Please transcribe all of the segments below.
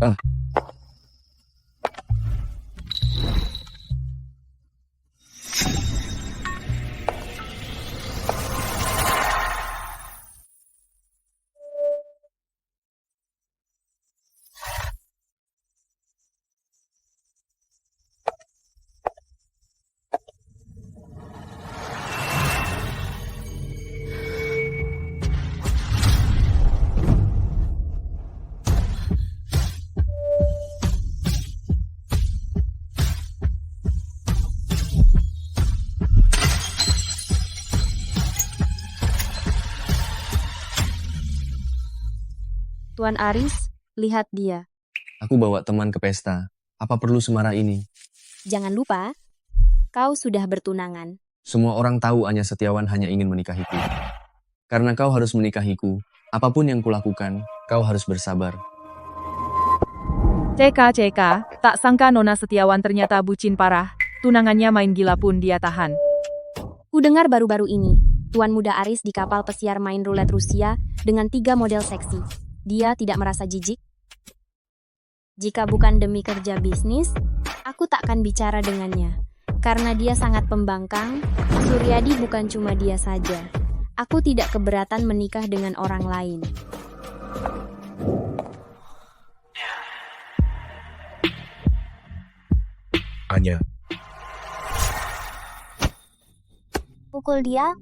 Ah, Tuan Aris, lihat dia. aku bawa teman ke pesta. Apa perlu semarah ini? Jangan lupa, kau sudah bertunangan. Semua orang tahu Anya Setiawan hanya ingin menikahiku. Karena kau harus menikahiku, apapun yang kulakukan, kau harus bersabar. CK, tak sangka Nona Setiawan ternyata bucin parah. Tunangannya main gila pun dia tahan. Ku dengar baru-baru ini, Tuan Muda Aris di kapal pesiar main roulette Rusia dengan 3 model seksi. Dia tidak merasa jijik? Jika bukan demi kerja bisnis, aku takkan bicara dengannya. Karena dia sangat pembangkang, Suryadi bukan cuma dia saja. Aku tidak keberatan menikah dengan orang lain. Anya, Pukul dia.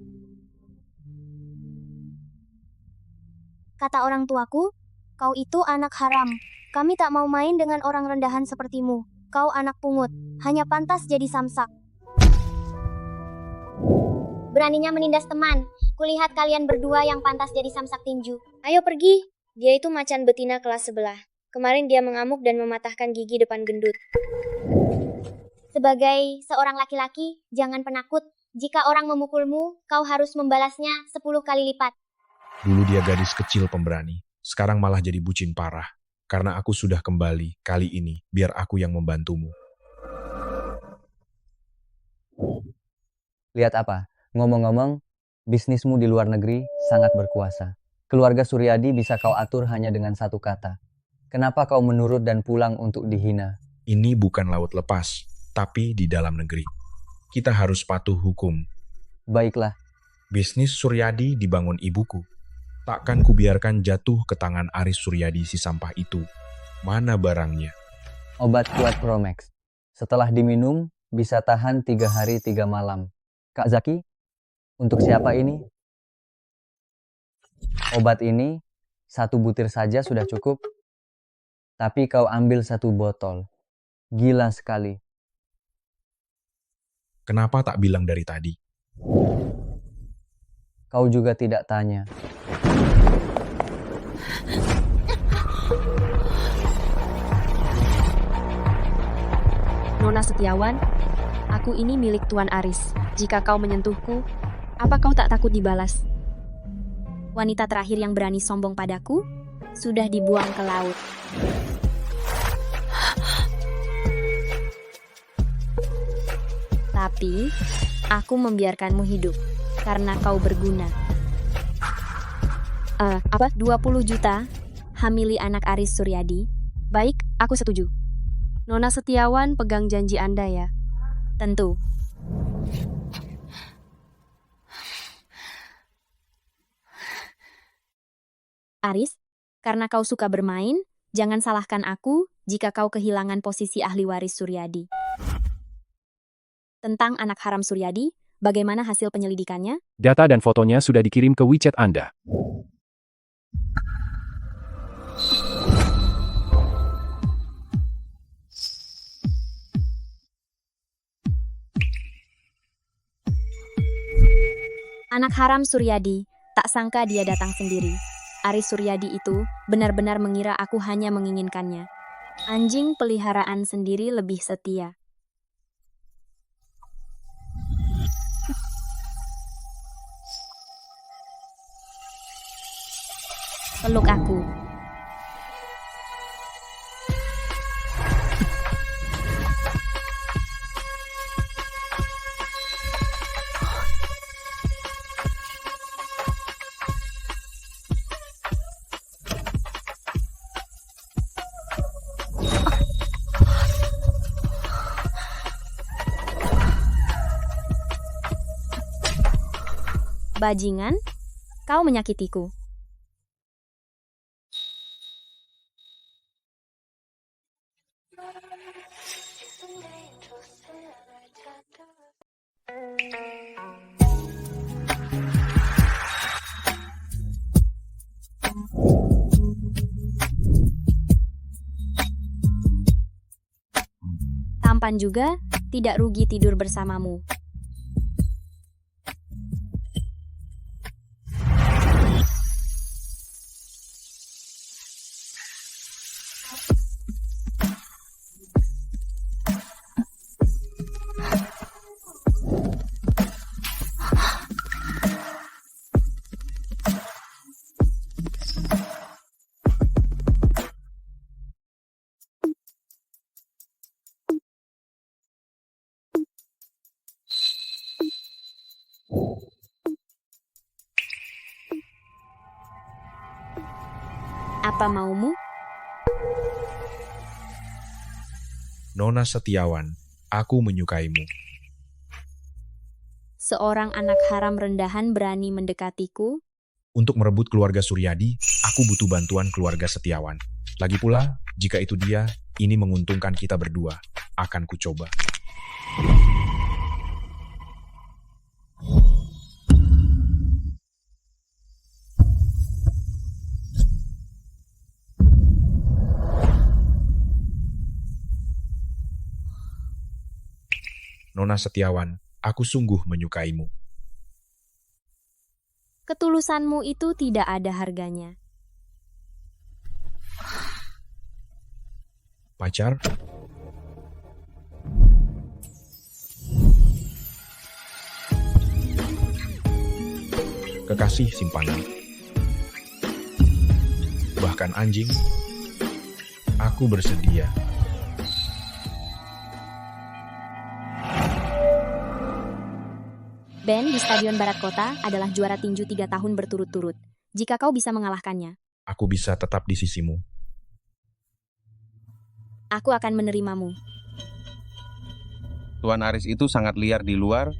Kata orang tuaku, kau itu anak haram. Kami tak mau main dengan orang rendahan sepertimu. Kau anak pungut, hanya pantas jadi samsak. Beraninya menindas teman. Kulihat kalian berdua yang pantas jadi samsak tinju. Ayo pergi. Dia itu macan betina kelas sebelah. Kemarin dia mengamuk dan mematahkan gigi depan gendut. Sebagai seorang laki-laki, jangan penakut. Jika orang memukulmu, kau harus membalasnya 10 kali lipat. dulu dia gadis kecil pemberani. Sekarang malah jadi bucin parah. Karena aku sudah kembali, kali ini, biar aku yang membantumu. Lihat apa? Ngomong-ngomong, bisnismu di luar negeri sangat berkuasa. Keluarga Suryadi bisa kau atur hanya dengan satu kata. Kenapa kau menurut dan pulang untuk dihina? Ini bukan laut lepas, tapi di dalam negeri. Kita harus patuh hukum. Baiklah, Bisnis Suryadi dibangun ibuku. Takkan kubiarkan jatuh ke tangan Aris Suryadi si sampah itu. Mana barangnya? obat kuat Promex. Setelah diminum, bisa tahan 3 hari 3 malam. Kak Zaki, untuk siapa ini? Obat ini, 1 butir saja sudah cukup. Tapi kau ambil 1 botol. Gila sekali. Kenapa tak bilang dari tadi? Kau juga tidak tanya. Nona Setiawan, aku ini milik Tuan Aris. Jika kau menyentuhku, apa kau tak takut dibalas? Wanita terakhir yang berani sombong padaku, sudah dibuang ke laut. Tapi, aku membiarkanmu hidup, karena kau berguna. 20 juta, hamili anak Aris Suryadi. Baik, aku setuju. Nona Setiawan pegang janji Anda ya. Tentu. Aris, karena kau suka bermain, jangan salahkan aku jika kau kehilangan posisi ahli waris Suryadi. Tentang anak haram Suryadi, bagaimana hasil penyelidikannya? Data dan fotonya sudah dikirim ke WeChat Anda. Anak haram Suryadi, tak sangka dia datang sendiri. Aris Suryadi itu benar-benar mengira aku hanya menginginkannya. Anjing peliharaan sendiri lebih setia. Peluk aku. Bajingan, kau menyakitiku. Tampan juga, tidak rugi tidur bersamamu. Apa maumu? Nona Setiawan, aku menyukaimu. Seorang anak haram rendahan berani mendekatiku? Untuk merebut keluarga Suryadi, aku butuh bantuan keluarga Setiawan. Lagi pula, jika itu dia, ini menguntungkan kita berdua. Akan kucoba. Nona Setiawan, aku sungguh menyukaimu. Ketulusanmu itu tidak ada harganya. Pacar? Kekasih simpanan? Bahkan anjing? Aku bersedia. Ben di Stadion Barat Kota adalah juara tinju 3 tahun berturut-turut. Jika kau bisa mengalahkannya, Aku bisa tetap di sisimu. aku akan menerimamu. Tuan Aris itu sangat liar di luar.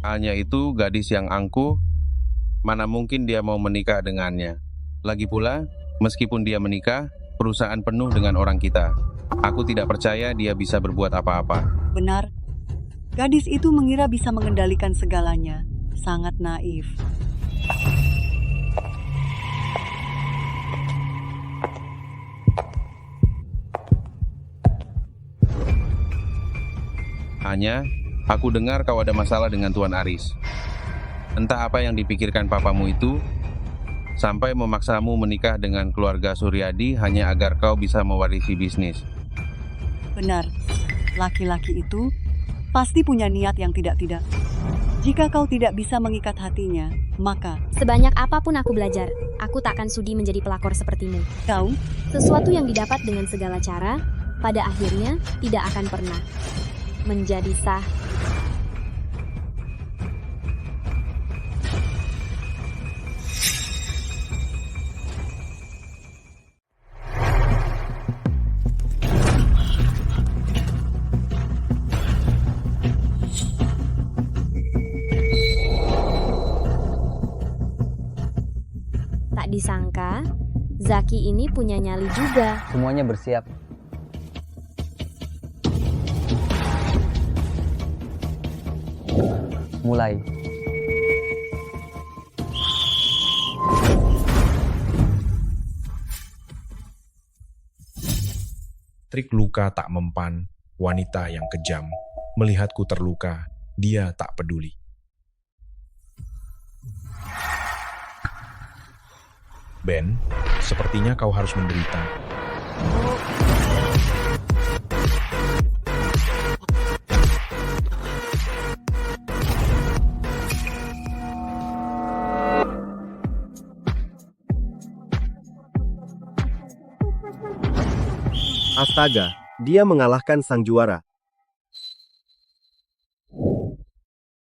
Hanya itu gadis yang angkuh. Mana mungkin dia mau menikah dengannya. Lagi pula, meskipun dia menikah, perusahaan penuh dengan orang kita. Aku tidak percaya dia bisa berbuat apa-apa. Benar, gadis itu mengira bisa mengendalikan segalanya. Sangat naif. Hanya, aku dengar kau ada masalah dengan Tuan Aris. Entah apa yang dipikirkan papamu itu, sampai memaksamu menikah dengan keluarga Suryadi hanya agar kau bisa mewarisi bisnis. Benar, laki-laki itu pasti punya niat yang tidak-tidak. Jika kau tidak bisa mengikat hatinya, maka Sebanyak apapun aku belajar, aku takkan sudi menjadi pelakor sepertimu. kau Sesuatu yang didapat dengan segala cara, pada akhirnya tidak akan pernah menjadi sah. Tak disangka, Zaki ini punya nyali juga. Semuanya bersiap. Mulai. Trik luka tak mempan, wanita yang kejam. Melihatku terluka, dia tak peduli. Ben, sepertinya kau harus menderita. Astaga, dia mengalahkan sang juara.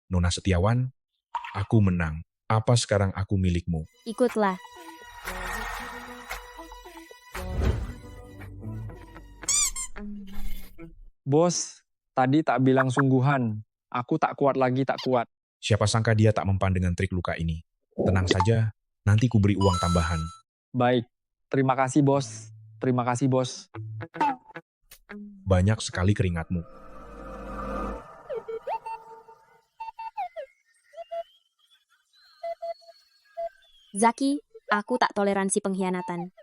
Nona Setiawan, aku menang. Apa sekarang aku milikmu? Ikutlah. Bos, tadi tak bilang sungguhan. Aku tak kuat lagi, tak kuat. Siapa sangka dia tak mempan dengan trik luka ini. Tenang saja, nanti ku beri uang tambahan. Baik, terima kasih bos. Terima kasih bos. Banyak sekali keringatmu. Zaki, aku tak toleransi pengkhianatan.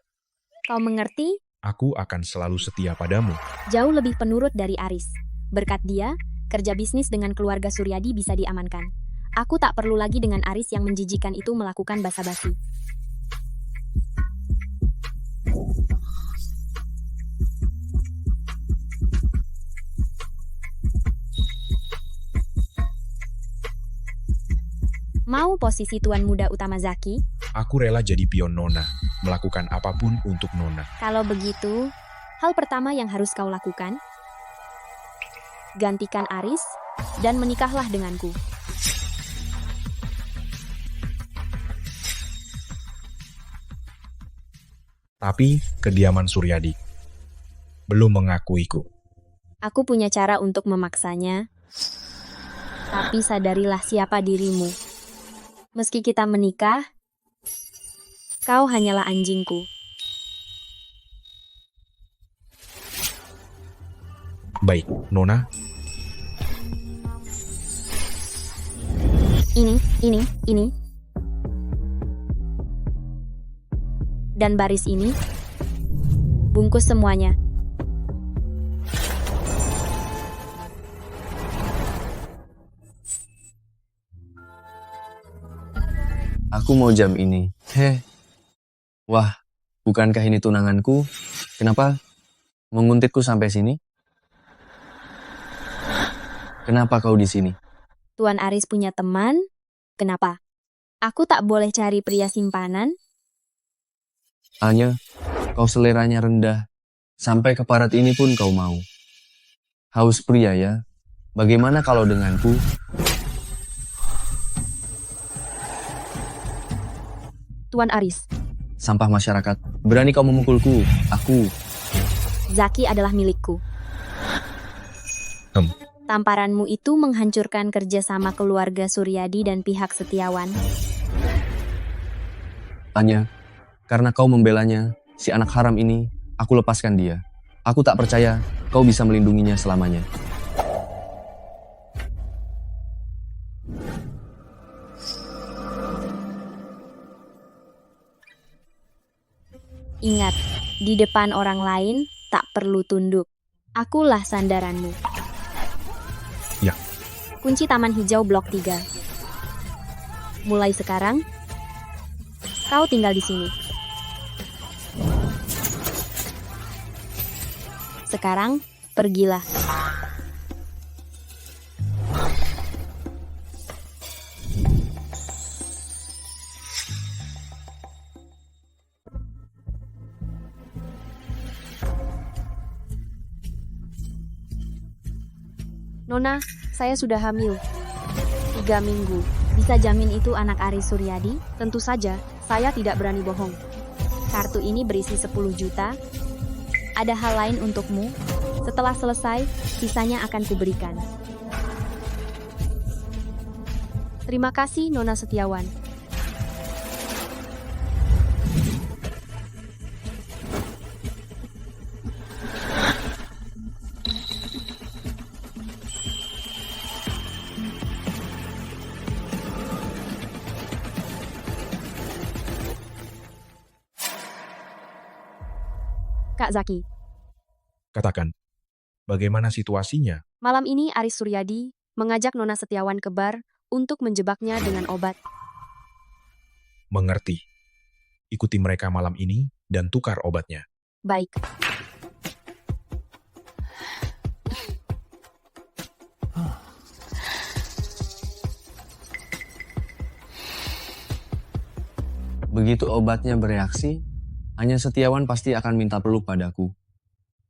Kau mengerti? Aku akan selalu setia padamu. Jauh lebih penurut dari Aris. Berkat dia, kerja bisnis dengan keluarga Suryadi bisa diamankan. Aku tak perlu lagi dengan Aris yang menjijikan itu melakukan basa-basi. Mau posisi tuan muda utama Zaki? Aku rela jadi pion Nona, melakukan apapun untuk Nona. Kalau begitu, hal pertama yang harus kau lakukan, gantikan Aris dan menikahlah denganku. Tapi kediaman Suryadi belum mengakuiku. Aku punya cara untuk memaksanya, tapi sadarilah siapa dirimu. Meski kita menikah, kau hanyalah anjingku. Baik, Nona. Ini. Dan baris ini, bungkus semuanya. Aku mau jam ini. Wah, bukankah ini tunanganku? Kenapa menguntitku sampai sini? Kenapa kau di sini? Tuan Aris punya teman? Kenapa? Aku tak boleh cari pria simpanan? Hanya, kau seleranya rendah. Sampai ke parat ini pun kau mau. Haus pria ya? Bagaimana kalau denganku? Tuan Aris. Sampah masyarakat. Berani kau memukulku? Aku. Zaki adalah milikku. Tamparanmu itu menghancurkan kerjasama keluarga Suryadi dan pihak Setiawan. Hanya, karena kau membelanya, si anak haram ini, aku lepaskan dia. Aku tak percaya kau bisa melindunginya selamanya. Ingat, di depan orang lain tak perlu tunduk. Akulah sandaranmu. Ya. Kunci Taman Hijau Blok 3. Mulai sekarang, kau tinggal di sini. Sekarang, pergilah. Nona, saya sudah hamil. 3 minggu. Bisa jamin itu anak Aris Suryadi? Tentu saja, saya tidak berani bohong. Kartu ini berisi 10 juta. Ada hal lain untukmu. Setelah selesai, sisanya akan kuberikan. Terima kasih, Nona Setiawan. Kak Zaki, Katakan, bagaimana situasinya? malam ini Aris Suryadi mengajak Nona Setiawan ke bar untuk menjebaknya dengan obat. Mengerti. Ikuti mereka malam ini dan tukar obatnya. Baik. Begitu obatnya bereaksi, hanya Setiawan pasti akan minta peluk padaku.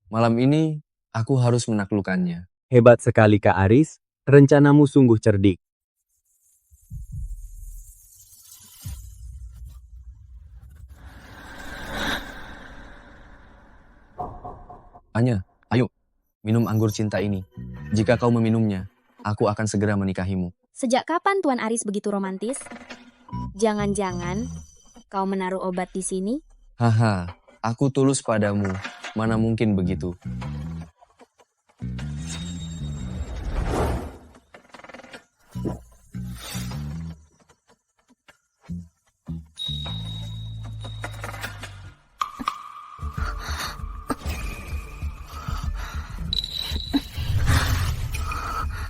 Malam ini, aku harus menaklukkannya. Hebat sekali Kak Aris, rencanamu sungguh cerdik. Hanya, ayo, minum anggur cinta ini. Jika kau meminumnya, aku akan segera menikahimu. Sejak kapan Tuan Aris begitu romantis? Jangan-jangan kau menaruh obat di sini? Haha, aku tulus padamu. Mana mungkin begitu?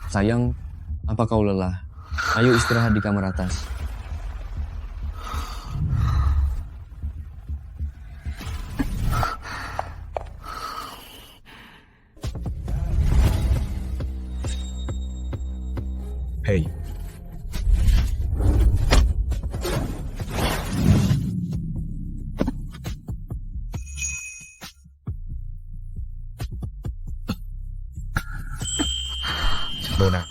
Sayang, apa kau lelah? Ayo istirahat di kamar atas. Hei, Nona.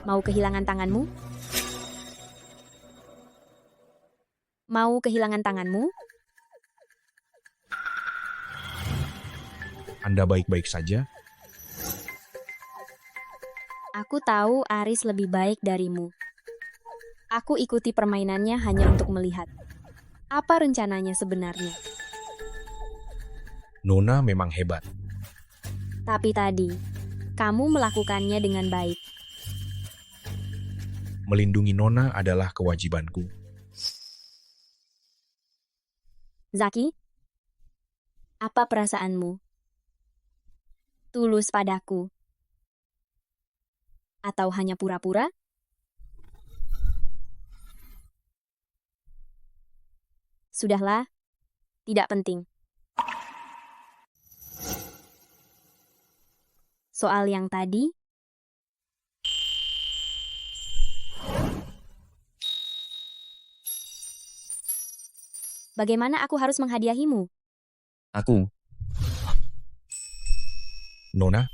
Mau kehilangan tanganmu? Mau kehilangan tanganmu? Anda baik-baik saja? Aku tahu Aris lebih baik darimu. Aku ikuti permainannya hanya untuk melihat. Apa rencananya sebenarnya? Nona memang hebat. Tapi tadi, kamu melakukannya dengan baik. Melindungi Nona adalah kewajibanku. Zaki, apa perasaanmu? Tulus padaku? Atau hanya pura-pura? Sudahlah, tidak penting. Soal yang tadi, bagaimana aku harus menghadiahimu? Aku, Nona,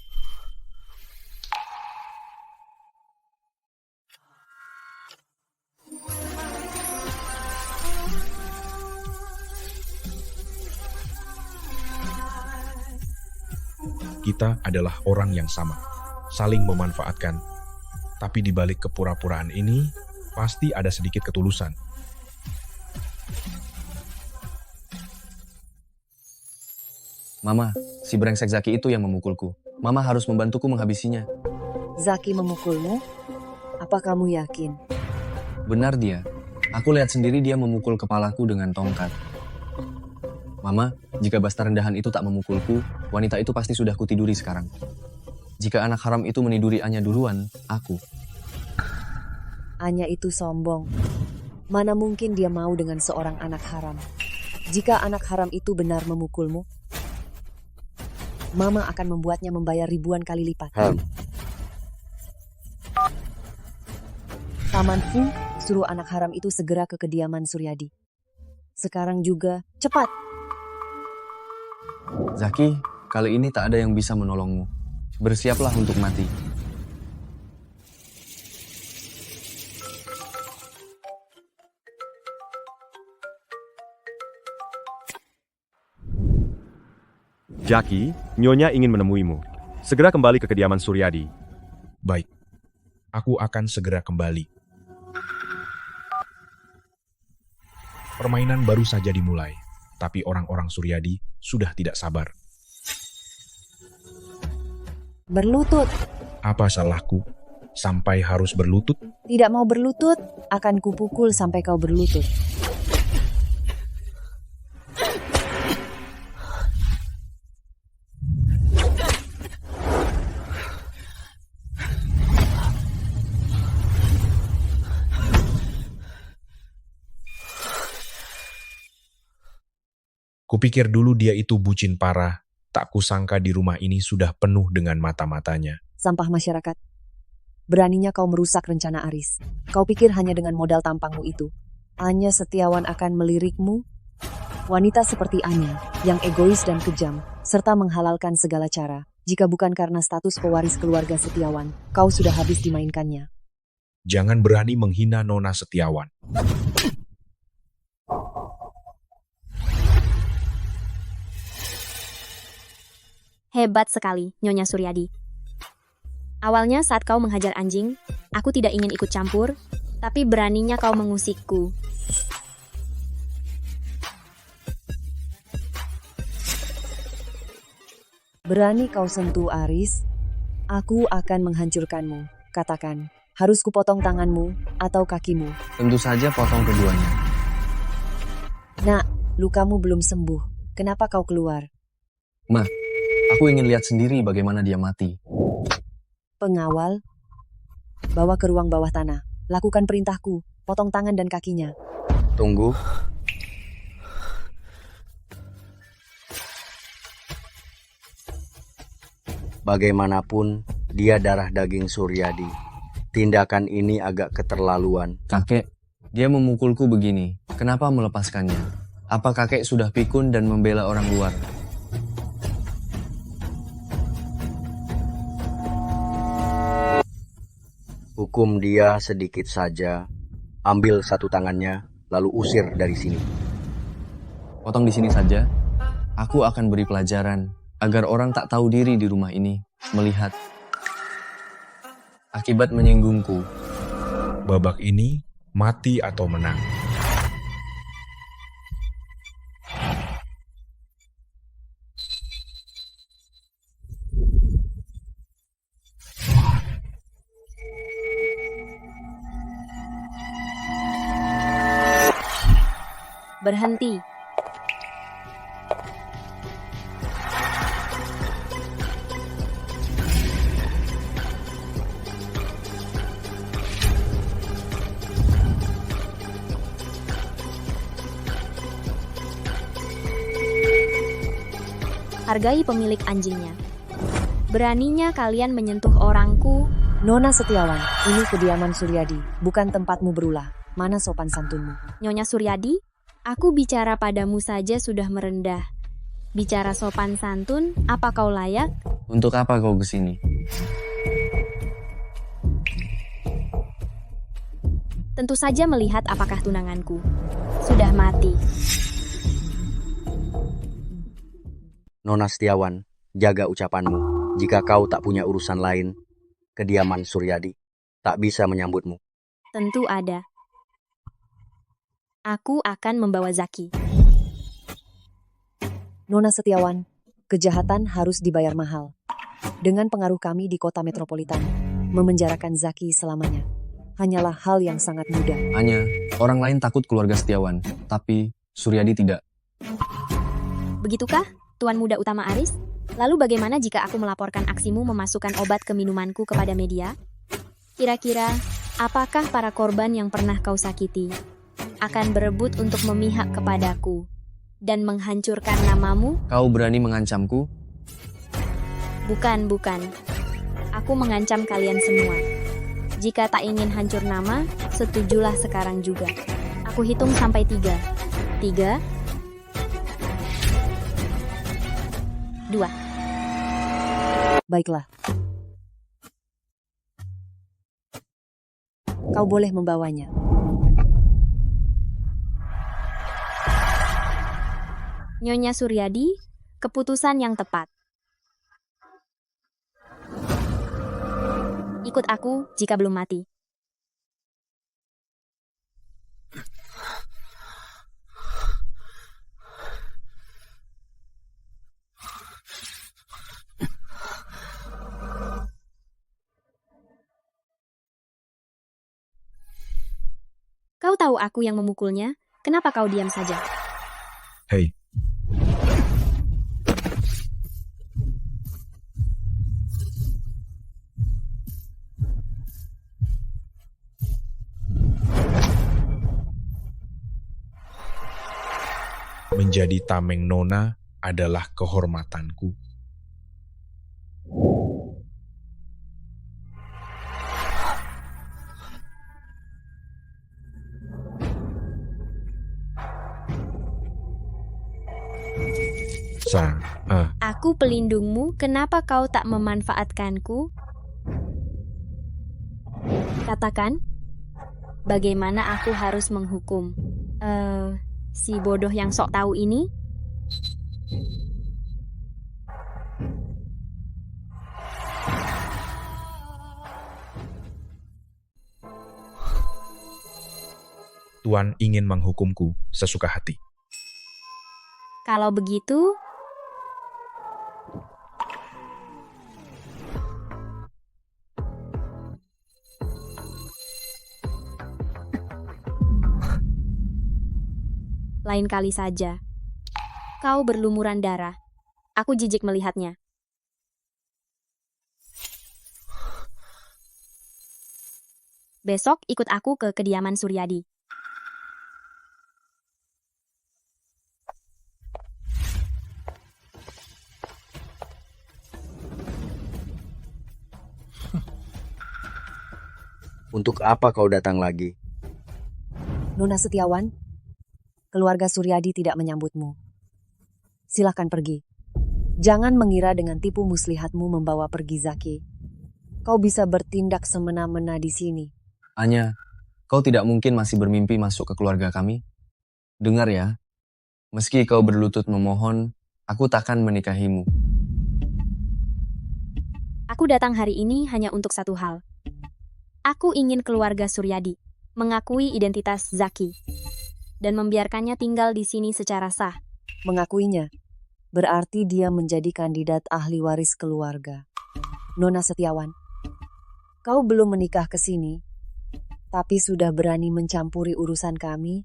kita adalah orang yang sama, saling memanfaatkan. Tapi di balik kepura-puraan ini, pasti ada sedikit ketulusan. Mama, si brengsek Zaki itu yang memukulku. Mama harus membantuku menghabisinya. Zaki memukulmu? Apa kamu yakin? Benar dia. Aku lihat sendiri dia memukul kepalaku dengan tongkat. Mama, jika basta rendahan itu tak memukulku, wanita itu pasti sudah kutiduri sekarang. Jika anak haram itu meniduri Anya duluan, aku. Anya itu sombong. Mana mungkin dia mau dengan seorang anak haram. Jika anak haram itu benar memukulmu, Mama akan membuatnya membayar ribuan kali lipat. Pamanku, suruh anak haram itu segera ke kediaman Suryadi. Sekarang juga, cepat! Zaki, kali ini tak ada yang bisa menolongmu. Bersiaplah untuk mati. Jaki, Nyonya ingin menemuimu. Segera kembali ke kediaman Suryadi. Baik, aku akan segera kembali. Permainan baru saja dimulai, tapi orang-orang Suryadi sudah tidak sabar. Berlutut. Apa salahku? Sampai harus berlutut? Tidak mau berlutut, akan kupukul sampai kau berlutut. Kupikir dulu dia itu bucin parah, Tak kusangka di rumah ini sudah penuh dengan mata-matanya. Sampah masyarakat. Beraninya kau merusak rencana Aris. Kau pikir hanya dengan modal tampangmu itu, Anya Setiawan akan melirikmu? Wanita seperti Anya, yang egois dan kejam, serta menghalalkan segala cara, jika bukan karena status pewaris keluarga Setiawan, kau sudah habis dimainkannya. Jangan berani menghina Nona Setiawan. Hebat sekali, Nyonya Suryadi. Awalnya saat kau menghajar anjing, aku tidak ingin ikut campur, tapi beraninya kau mengusikku. Berani kau sentuh Aris, aku akan menghancurkanmu. Katakan, harus kupotong tanganmu atau kakimu? Tentu saja potong keduanya. Nak, lukamu belum sembuh. Kenapa kau keluar? Ma, aku ingin lihat sendiri bagaimana dia mati. Pengawal, bawa ke ruang bawah tanah. Lakukan perintahku, potong tangan dan kakinya. Tunggu. Bagaimanapun, dia darah daging Suryadi. Tindakan ini agak keterlaluan. Kakek, dia memukulku begini. Kenapa melepaskannya? Apa kakek sudah pikun dan membela orang luar? Hukum dia sedikit saja. Ambil satu tangannya, lalu usir dari sini. Potong di sini saja. Aku akan beri pelajaran agar orang tak tahu diri di rumah ini melihat akibat menyinggungku. Babak ini mati atau menang. Berhenti. Hargai pemilik anjingnya. Beraninya kalian menyentuh orangku. Nona Setiawan, ini kediaman Suryadi, bukan tempatmu berulah. Mana sopan santunmu? Nyonya Suryadi, aku bicara padamu saja sudah merendah. Bicara sopan santun, apa kau layak? Untuk apa kau kesini? Tentu saja melihat apakah tunanganku sudah mati. Nona Setiawan, jaga ucapanmu. Jika kau tak punya urusan lain, kediaman Suryadi tak bisa menyambutmu. Tentu ada. Aku akan membawa Zaki. Nona Setiawan, kejahatan harus dibayar mahal. Dengan pengaruh kami di kota metropolitan, memenjarakan Zaki selamanya hanyalah hal yang sangat mudah. Hanya orang lain takut keluarga Setiawan, tapi Suryadi tidak. Begitukah, Tuan Muda Utama Aris? Lalu bagaimana jika aku melaporkan aksimu memasukkan obat ke minumanku kepada media? Kira-kira, apakah para korban yang pernah kau sakiti akan berebut untuk memihak kepadaku dan menghancurkan namamu? Kau berani mengancamku? Bukan. Aku mengancam kalian semua. Jika tak ingin hancur nama, setujulah sekarang juga. Aku hitung sampai 3. 3, 2. Baiklah. Kau boleh membawanya. Nyonya Suryadi, keputusan yang tepat. Ikut aku jika belum mati. Kau tahu aku yang memukulnya, kenapa kau diam saja? Hei, menjadi tameng Nona adalah kehormatanku. Aku pelindungmu, kenapa kau tak memanfaatkanku? Katakan, bagaimana aku harus menghukum si bodoh yang sok tahu ini? Tuan ingin menghukumku sesuka hati. Kalau begitu, lain kali saja. Kau berlumuran darah. Aku jijik melihatnya. Besok ikut aku ke kediaman Suryadi. Untuk apa kau datang lagi? Nona Setiawan, keluarga Suryadi tidak menyambutmu. Silakan pergi. Jangan mengira dengan tipu muslihatmu membawa pergi Zaki. Kau bisa bertindak semena-mena di sini. Anya, kau tidak mungkin masih bermimpi masuk ke keluarga kami. Dengar ya, meski kau berlutut memohon, aku takkan menikahimu. Aku datang hari ini hanya untuk satu hal. Aku ingin keluarga Suryadi mengakui identitas Zaki dan membiarkannya tinggal di sini secara sah. Mengakuinya, berarti dia menjadi kandidat ahli waris keluarga. Nona Setiawan, kau belum menikah ke sini, tapi sudah berani mencampuri urusan kami?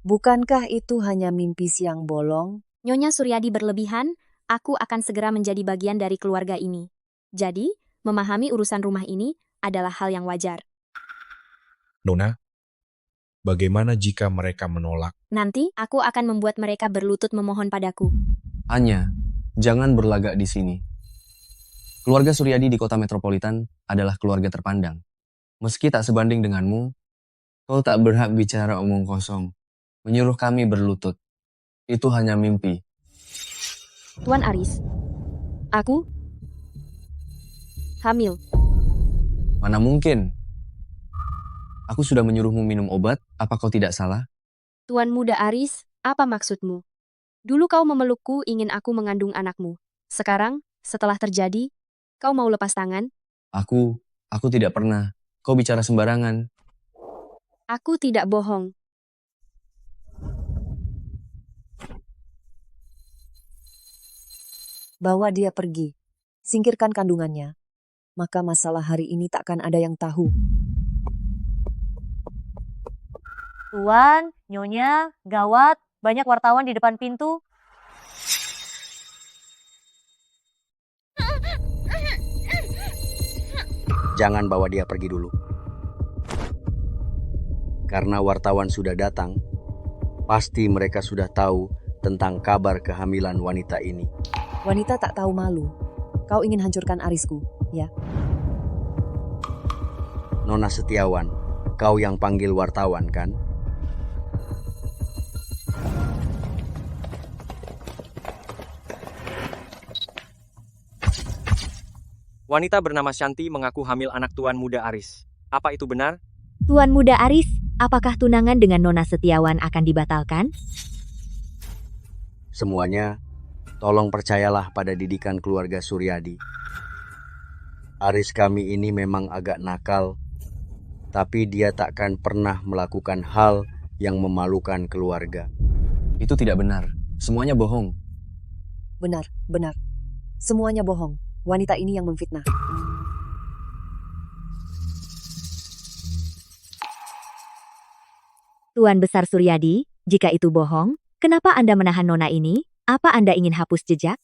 Bukankah itu hanya mimpi siang bolong? Nyonya Suryadi berlebihan, aku akan segera menjadi bagian dari keluarga ini. Jadi, memahami urusan rumah ini adalah hal yang wajar. Nona, bagaimana jika mereka menolak? Nanti, aku akan membuat mereka berlutut memohon padaku. Anya, jangan berlagak di sini. Keluarga Suryadi di kota metropolitan adalah keluarga terpandang. Meski tak sebanding denganmu, kau tak berhak bicara omong kosong. Menyuruh kami berlutut. Itu hanya mimpi. Tuan Aris, aku hamil. Mana mungkin? Aku sudah menyuruhmu minum obat, apa kau tidak salah? Tuan Muda Aris, apa maksudmu? Dulu kau memelukku ingin aku mengandung anakmu. Sekarang, setelah terjadi, kau mau lepas tangan? Aku tidak pernah. Kau bicara sembarangan. Aku tidak bohong. Bawa dia pergi. Singkirkan kandungannya. Maka masalah hari ini takkan ada yang tahu. Tuan, Nyonya, gawat, banyak wartawan di depan pintu. Jangan bawa dia pergi dulu. Karena wartawan sudah datang, pasti mereka sudah tahu tentang kabar kehamilan wanita ini. Wanita tak tahu malu. Kau ingin hancurkan Arisku, ya? Nona Setiawan, kau yang panggil wartawan kan? Wanita bernama Shanti mengaku hamil anak Tuan Muda Aris. Apa itu benar? Tuan Muda Aris, apakah tunangan dengan Nona Setiawan akan dibatalkan? Semuanya, tolong percayalah pada didikan keluarga Suryadi. Aris kami ini memang agak nakal, tapi dia takkan pernah melakukan hal yang memalukan keluarga. Itu tidak benar. Semuanya bohong. Benar, benar. Semuanya bohong. Wanita ini yang memfitnah. Tuan Besar Suryadi, jika itu bohong, kenapa Anda menahan Nona ini? Apa Anda ingin hapus jejak?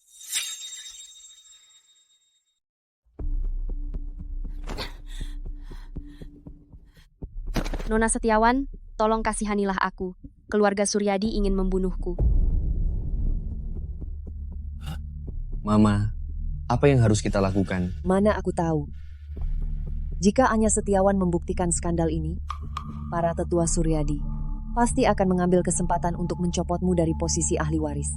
Nona Setiawan, tolong kasihanilah aku. Keluarga Suryadi ingin membunuhku. Mama, apa yang harus kita lakukan? Mana aku tahu. Jika Anya Setiawan membuktikan skandal ini, para tetua Suryadi pasti akan mengambil kesempatan untuk mencopotmu dari posisi ahli waris.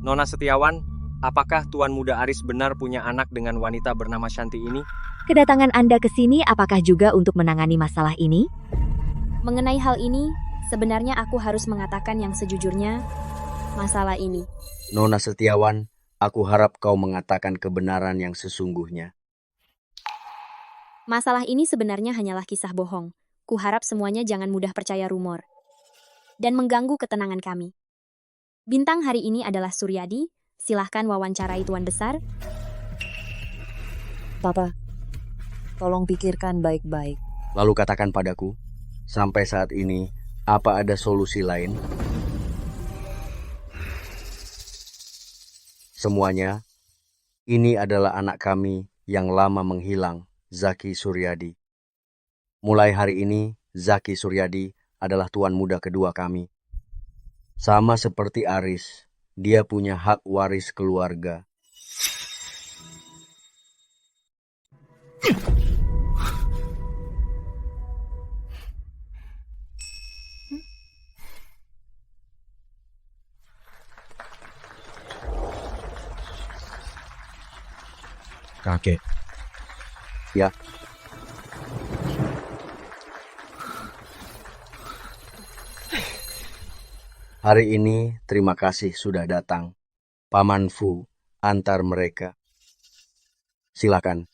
Nona Setiawan, apakah Tuan Muda Aris benar punya anak dengan wanita bernama Shanti ini? Kedatangan Anda ke sini apakah juga untuk menangani masalah ini? Mengenai hal ini, sebenarnya aku harus mengatakan yang sejujurnya, masalah ini. Nona Setiawan, aku harap kau mengatakan kebenaran yang sesungguhnya. Masalah ini sebenarnya hanyalah kisah bohong. Kuharap semuanya jangan mudah percaya rumor dan mengganggu ketenangan kami. Bintang hari ini adalah Suryadi. Silahkan wawancarai Tuan Besar. Papa, tolong pikirkan baik-baik. Lalu katakan padaku, sampai saat ini, apa ada solusi lain? Semuanya, ini adalah anak kami yang lama menghilang, Zaki Suryadi. Mulai hari ini, Zaki Suryadi adalah tuan muda kedua kami. Sama seperti Aris, dia punya hak waris keluarga. Kakek. Ya. Hari ini terima kasih sudah datang. Paman Fu antar mereka. Silakan.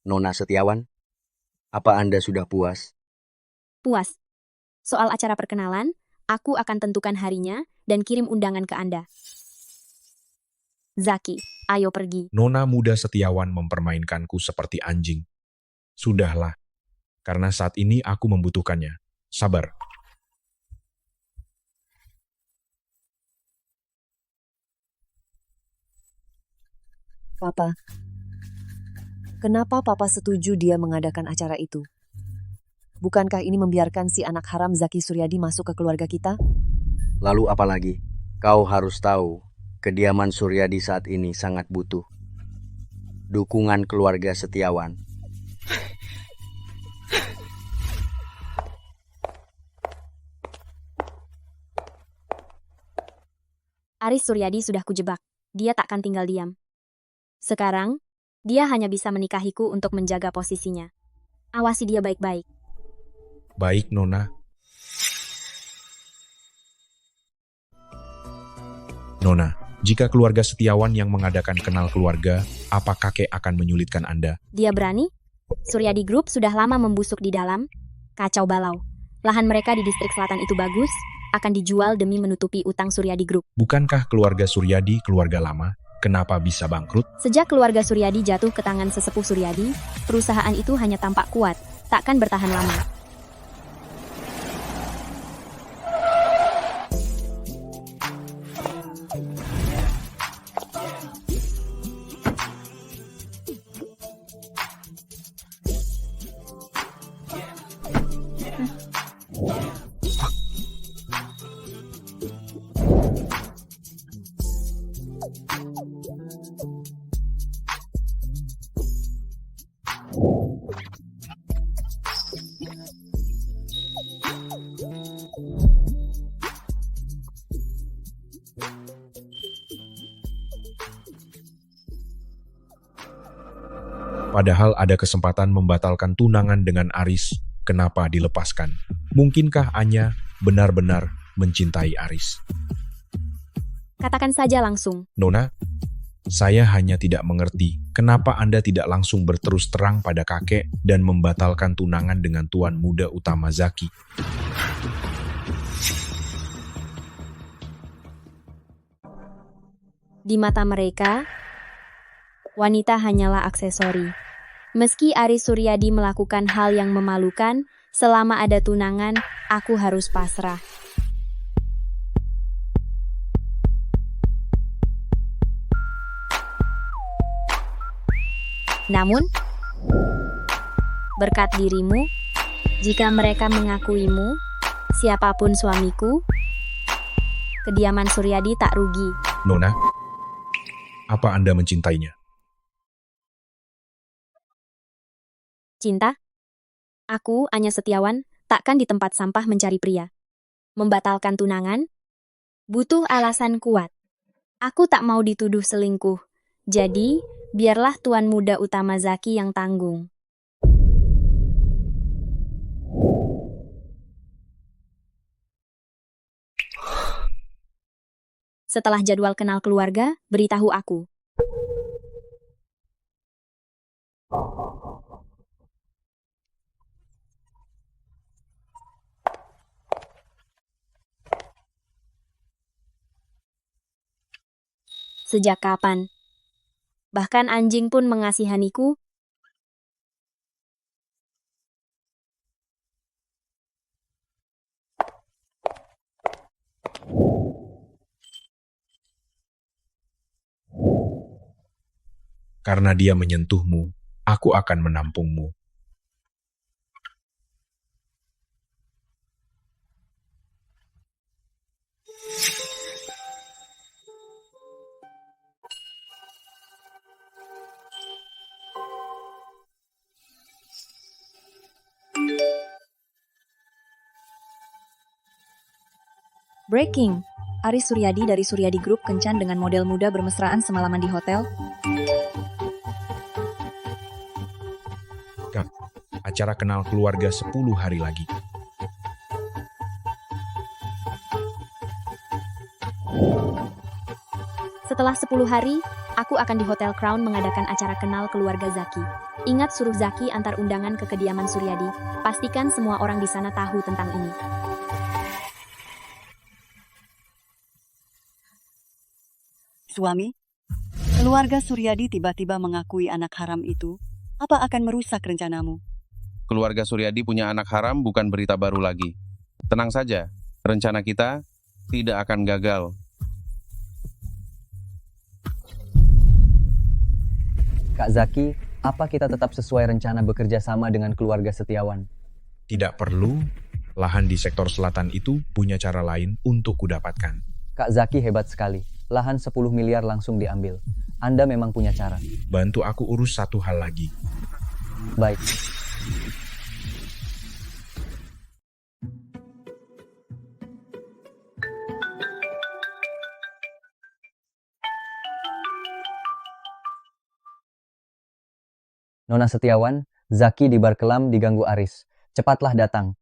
Nona Setiawan, apa Anda sudah puas? Puas. Soal acara perkenalan, aku akan tentukan harinya dan kirim undangan ke Anda. Zaki, ayo pergi. Nona Muda Setiawan mempermainkanku seperti anjing. Sudahlah, karena saat ini aku membutuhkannya. Sabar. Papa, kenapa Papa setuju dia mengadakan acara itu? Bukankah ini membiarkan si anak haram Zaki Suryadi masuk ke keluarga kita? Lalu apa lagi? Kau harus tahu, kediaman Suryadi saat ini sangat butuh dukungan keluarga Setiawan. Aris Suryadi sudah kujebak. Dia takkan tinggal diam. Sekarang, dia hanya bisa menikahiku untuk menjaga posisinya. Awasi dia baik-baik. Baik, Nona. Nona, jika keluarga Setiawan yang mengadakan kenal keluarga, apa kakek akan menyulitkan Anda? Dia berani? Suryadi Group sudah lama membusuk di dalam. Kacau balau. Lahan mereka di distrik selatan itu bagus, akan dijual demi menutupi utang Suryadi Group. Bukankah keluarga Suryadi keluarga lama? Kenapa bisa bangkrut? Sejak keluarga Suryadi jatuh ke tangan sesepuh Suryadi, perusahaan itu hanya tampak kuat, takkan bertahan lama. Padahal ada kesempatan membatalkan tunangan dengan Aris, kenapa dilepaskan? Mungkinkah Anya benar-benar mencintai Aris? Katakan saja langsung. Nona, saya hanya tidak mengerti kenapa Anda tidak langsung berterus terang pada kakek dan membatalkan tunangan dengan tuan muda utama Zaki. Di mata mereka, wanita hanyalah aksesori. Meski Aris Suryadi melakukan hal yang memalukan, selama ada tunangan, aku harus pasrah. Namun, berkat dirimu, jika mereka mengakuimu, siapapun suamiku, kediaman Suryadi tak rugi. Nona, apa Anda mencintainya? Cinta? Aku, Anya Setiawan, takkan di tempat sampah mencari pria. Membatalkan tunangan? Butuh alasan kuat. Aku tak mau dituduh selingkuh. Jadi, biarlah tuan muda utama Zaki yang tanggung. Setelah jadwal kenal keluarga, beritahu aku. Sejak kapan? Bahkan anjing pun mengasihaniku. Karena dia menyentuhmu, aku akan menampungmu. Breaking. Aris Suryadi dari Suryadi Group kencan dengan model muda bermesraan semalaman di hotel. Kak, acara kenal keluarga 10 hari lagi. Setelah 10 hari, aku akan di Hotel Crown mengadakan acara kenal keluarga Zaki. Ingat suruh Zaki antar undangan ke kediaman Suryadi. Pastikan semua orang di sana tahu tentang ini. Suami, keluarga Suryadi tiba-tiba mengakui anak haram itu. Apa akan merusak rencanamu? Keluarga Suryadi punya anak haram bukan berita baru lagi. Tenang saja, rencana kita tidak akan gagal. Kak Zaki, apa kita tetap sesuai rencana bekerja sama dengan keluarga Setiawan? Tidak perlu, lahan di sektor selatan itu punya cara lain untuk kudapatkan. Kak Zaki hebat sekali. Lahan 10 miliar langsung diambil. Anda memang punya cara. Bantu aku urus satu hal lagi. Baik. Nona Setiawan, Zaki di bar kelam diganggu Aris. Cepatlah datang.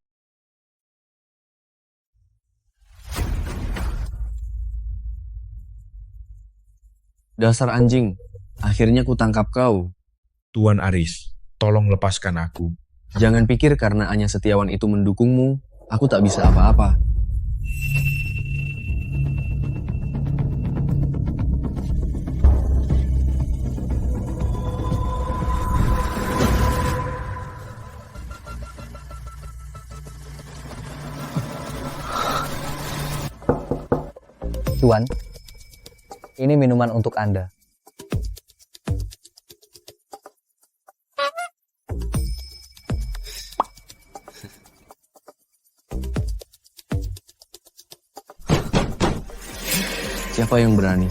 Dasar anjing, akhirnya ku tangkap kau. Tuan Aris, tolong lepaskan aku. Jangan pikir karena Anya Setiawan itu mendukungmu, aku tak bisa apa-apa. Tuan, ini minuman untuk Anda. Siapa yang berani?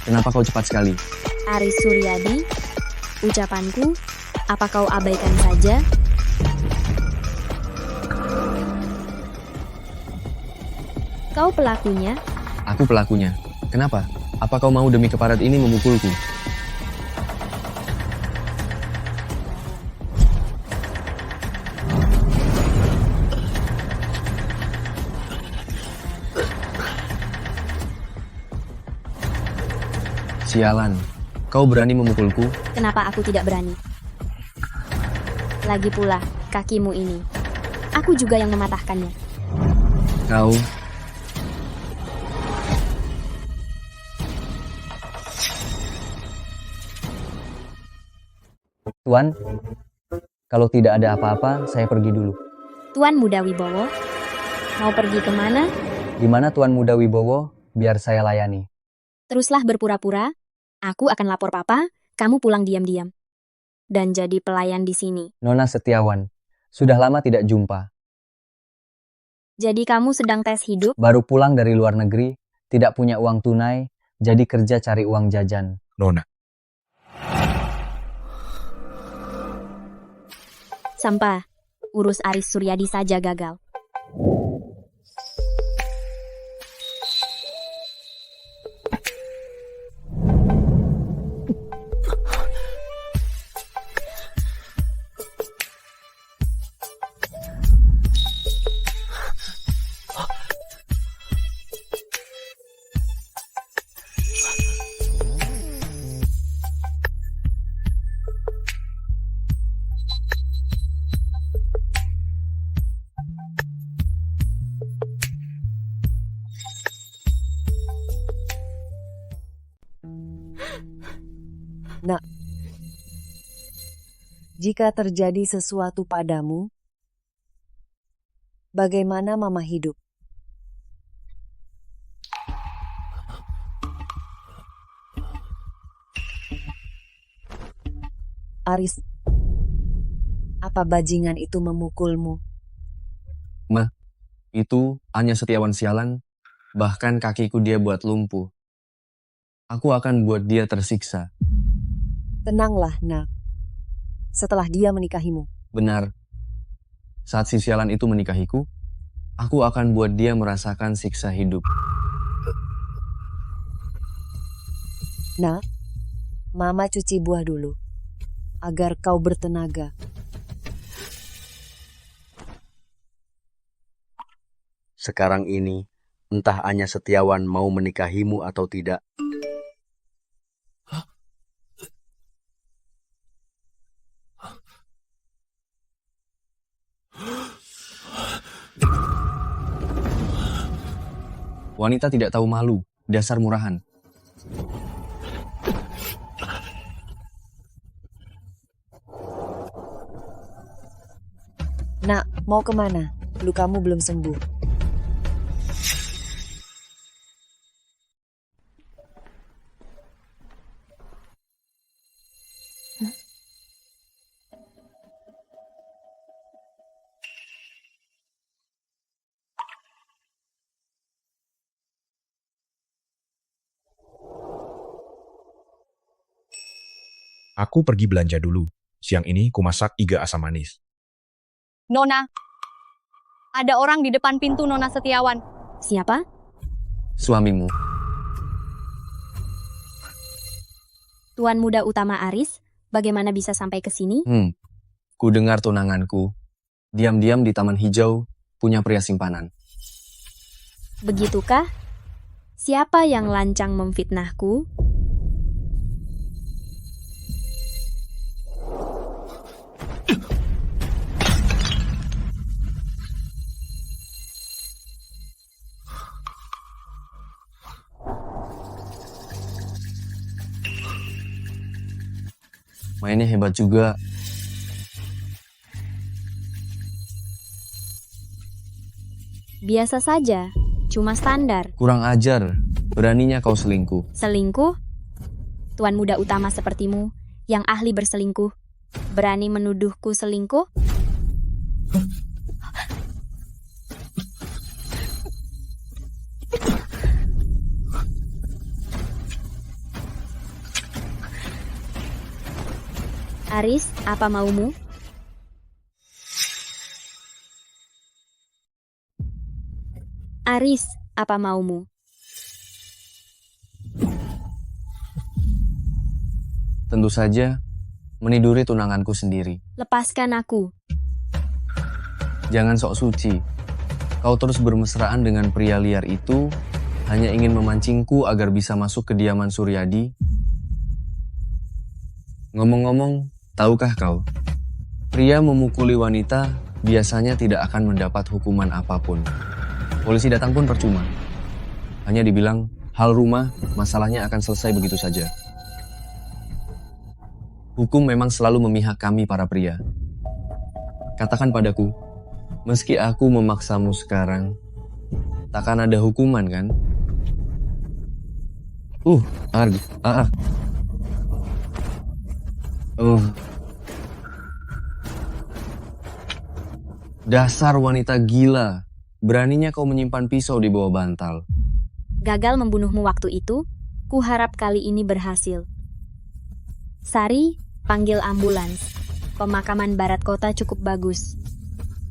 Kenapa kau cepat sekali? Aris Suryadi, ucapanku, apa kau abaikan saja? Kau pelakunya? Aku pelakunya. Kenapa? Apa kau mau demi keparat ini memukulku? Sialan, kau berani memukulku? Kenapa aku tidak berani? Lagi pula, kakimu ini. Aku juga yang mematahkannya. Kau... Tuan, kalau tidak ada apa-apa, saya pergi dulu. Tuan Muda Wibowo, mau pergi kemana? Di mana Tuan Muda Wibowo? Biar saya layani. Teruslah berpura-pura. Aku akan lapor papa, kamu pulang diam-diam. Dan jadi pelayan di sini. Nona Setiawan, sudah lama tidak jumpa. Jadi kamu sedang tes hidup? Baru pulang dari luar negeri, tidak punya uang tunai, jadi kerja cari uang jajan. Nona. Sampah. Urus Aris Suryadi saja gagal. Nak, jika terjadi sesuatu padamu, bagaimana Mama hidup? Aris, apa bajingan itu memukulmu? Ma, itu hanya Setiawan sialan, bahkan kakiku dia buat lumpuh. Aku akan buat dia tersiksa. Tenanglah, Nak. Setelah dia menikahimu. Benar. Saat si sialan itu menikahiku, aku akan buat dia merasakan siksa hidup. Nak, Mama cuci buah dulu, agar kau bertenaga. Sekarang ini, entah Anya Setiawan mau menikahimu atau tidak, Wanita tidak tahu malu, dasar murahan. Nak, mau kemana? Lukamu belum sembuh. Aku pergi belanja dulu. Siang ini kumasak iga asam manis. Nona, ada orang di depan pintu Nona Setiawan. Siapa? Suamimu. Tuan muda utama Aris, bagaimana bisa sampai ke sini? Ku dengar tunanganku. Diam-diam di taman hijau, punya pria simpanan. Begitukah? Siapa yang lancang memfitnahku? Mainnya hebat juga. Biasa saja, cuma standar. Kurang ajar, beraninya kau selingkuh. Selingkuh? Tuan muda utama sepertimu, yang ahli berselingkuh, berani menuduhku selingkuh? Aris, apa maumu? Aris, apa maumu? Tentu saja, meniduri tunanganku sendiri. Lepaskan aku. Jangan sok suci. Kau terus bermesraan dengan pria liar itu, hanya ingin memancingku agar bisa masuk kediaman Suryadi. Ngomong-ngomong, tahukah kau, pria memukuli wanita biasanya tidak akan mendapat hukuman apapun. Polisi datang pun percuma. Hanya dibilang, hal rumah, masalahnya akan selesai begitu saja. Hukum memang selalu memihak kami para pria. Katakan padaku, meski aku memaksamu sekarang, takkan ada hukuman kan? Dasar wanita gila. Beraninya kau menyimpan pisau di bawah bantal. Gagal membunuhmu waktu itu, kuharap kali ini berhasil. Sari, panggil ambulans. Pemakaman barat kota cukup bagus.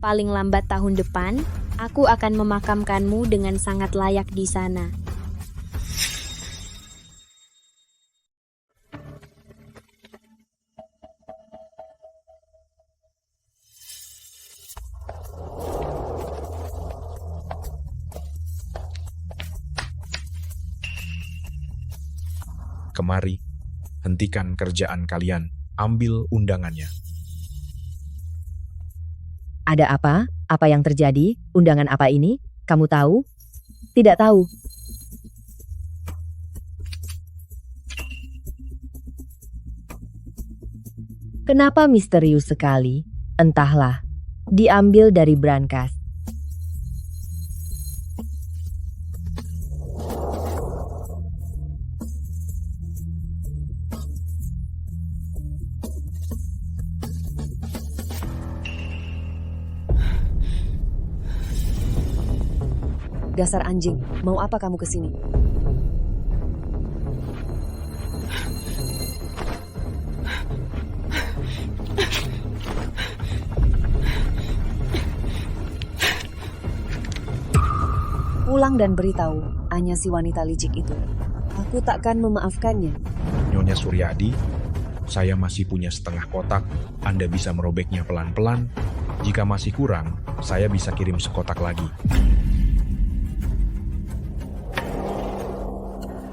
Paling lambat tahun depan, aku akan memakamkanmu dengan sangat layak di sana. Kemari, hentikan kerjaan kalian, ambil undangannya. Ada apa? Apa yang terjadi? Undangan apa ini? Kamu tahu? Tidak tahu. Kenapa misterius sekali? Entahlah. Diambil dari brankas. Dasar anjing, mau apa kamu kesini? Pulang dan beritahu, Anya si wanita licik itu. Aku takkan memaafkannya. Nyonya Suryadi, saya masih punya setengah kotak. Anda bisa merobeknya pelan-pelan. Jika masih kurang, saya bisa kirim sekotak lagi.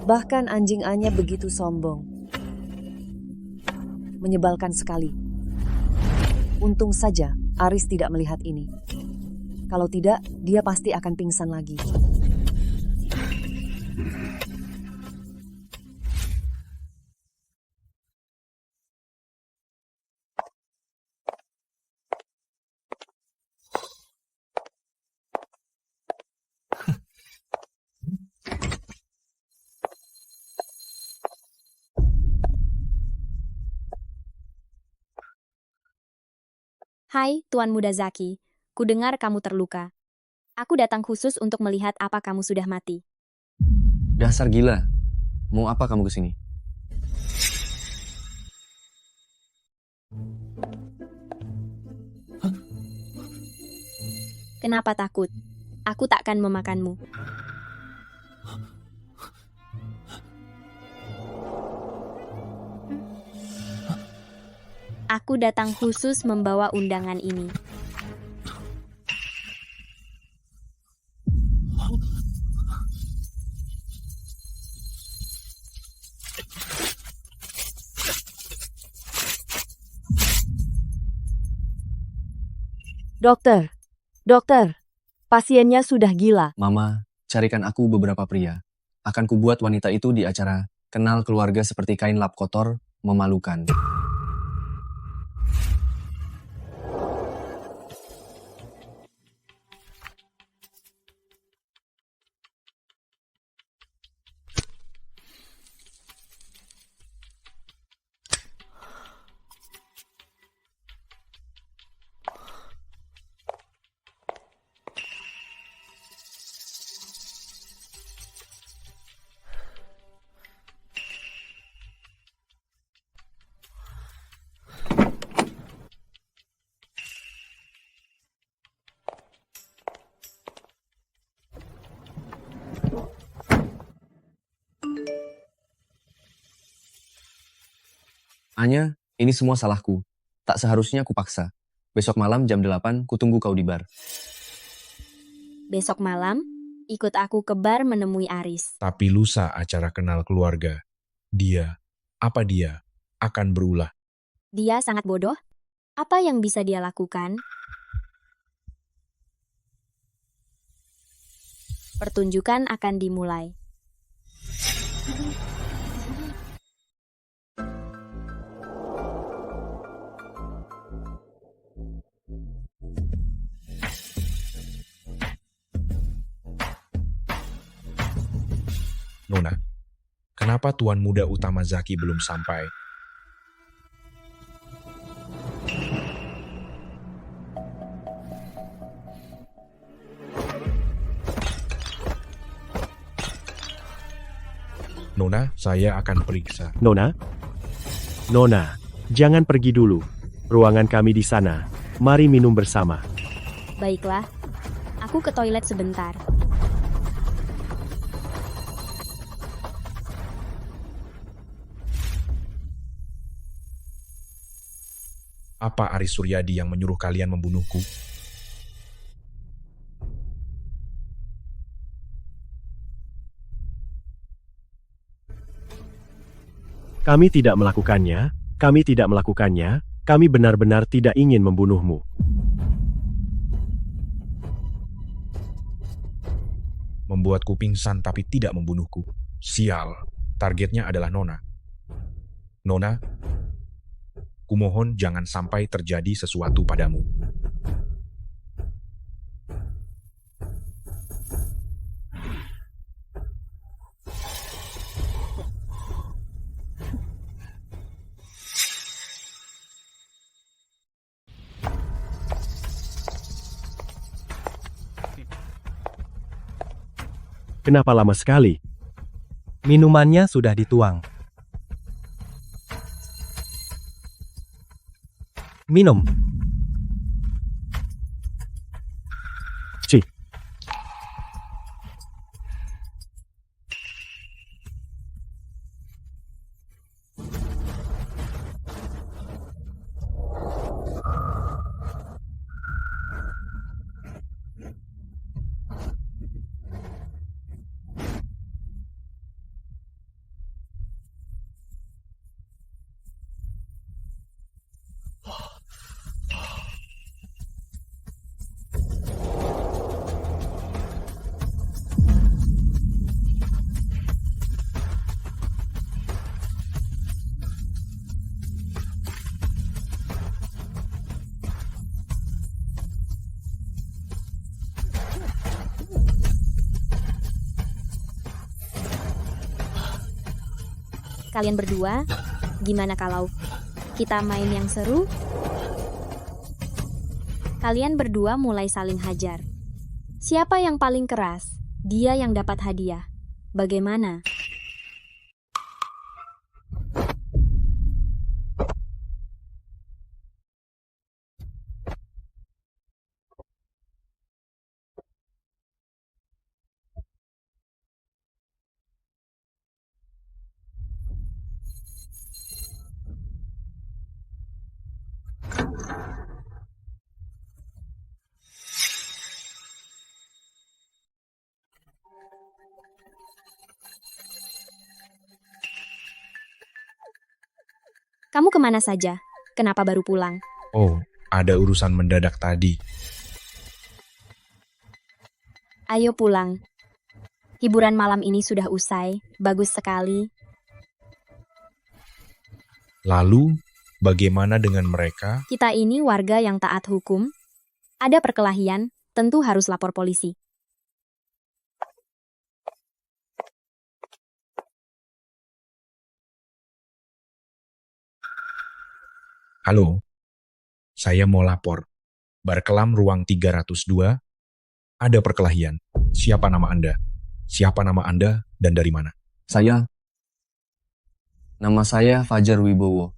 Bahkan anjing Anya begitu sombong. Menyebalkan sekali. Untung saja Aris tidak melihat ini. Kalau tidak, dia pasti akan pingsan lagi. Hai, Tuan Muda Zaki. Kudengar kamu terluka. Aku datang khusus untuk melihat apa kamu sudah mati. Dasar gila. Mau apa kamu kesini? Kenapa takut? Aku takkan memakanmu. Aku datang khusus membawa undangan ini. Dokter, pasiennya sudah gila. Mama, carikan aku beberapa pria. Akan kubuat wanita itu di acara kenal keluarga seperti kain lap kotor, memalukan. Anya, ini semua salahku. Tak seharusnya kupaksa. Besok malam jam 8, kutunggu kau di bar. Besok malam, ikut aku ke bar menemui Aris. Tapi lusa acara kenal keluarga. Dia akan berulah. Dia sangat bodoh. Apa yang bisa dia lakukan? Pertunjukan akan dimulai. Nona, kenapa Tuan Muda Utama Zaki belum sampai? Nona, saya akan periksa. Nona, jangan pergi dulu. Ruangan kami di sana. Mari minum bersama. Baiklah, aku ke toilet sebentar. Apa Aris Suryadi yang menyuruh kalian membunuhku? Kami tidak melakukannya, kami benar-benar tidak ingin membunuhmu. Membuatku pingsan tapi tidak membunuhku. Sial, targetnya adalah Nona. Nona, kumohon jangan sampai terjadi sesuatu padamu. Kenapa lama sekali? Minumannya sudah dituang. Minum. Cih. Kalian berdua, gimana kalau kita main yang seru? Kalian berdua mulai saling hajar. Siapa yang paling keras? Dia yang dapat hadiah. Bagaimana? Kamu kemana saja? Kenapa baru pulang? Oh, ada urusan mendadak tadi. Ayo pulang. Hiburan malam ini sudah usai. Bagus sekali. Lalu, bagaimana dengan mereka? Kita ini warga yang taat hukum. Ada perkelahian, tentu harus lapor polisi. Halo, saya mau lapor. Barkelam ruang 302, ada perkelahian. Siapa nama Anda? Siapa nama Anda dan dari mana? Nama saya Fajar Wibowo.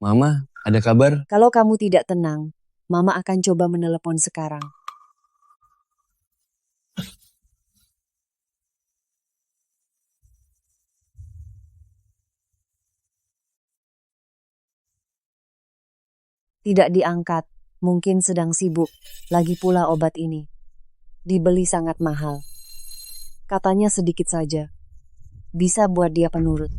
Mama, ada kabar? Kalau kamu tidak tenang, Mama akan coba menelepon sekarang. Tidak diangkat, mungkin sedang sibuk. Lagi pula obat ini dibeli sangat mahal. Katanya sedikit saja. Bisa buat dia penurut.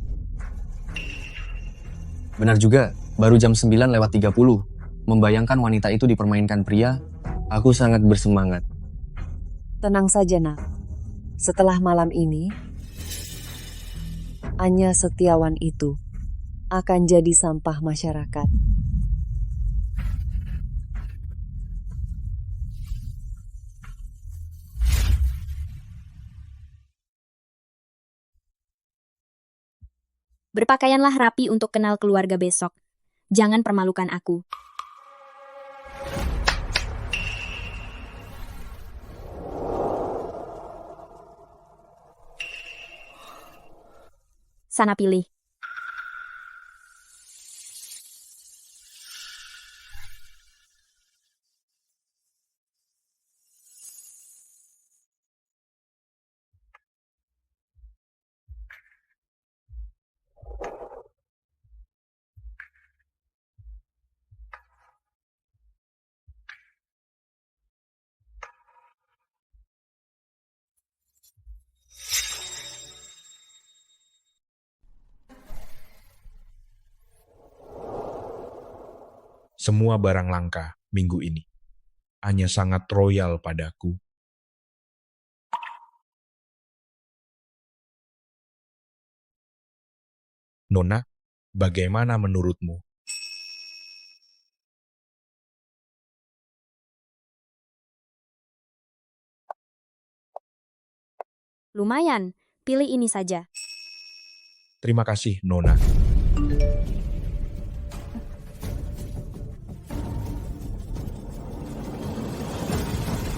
Benar juga, baru jam 9:30. Membayangkan wanita itu dipermainkan pria, aku sangat bersemangat. Tenang saja, Nak. Setelah malam ini, Anya Setiawan itu akan jadi sampah masyarakat. Berpakaianlah rapi untuk kenal keluarga besok. Jangan permalukan aku. Sana pilih. Semua barang langka minggu ini. Hanya sangat royal padaku. Nona, bagaimana menurutmu? Lumayan, pilih ini saja. Terima kasih, Nona.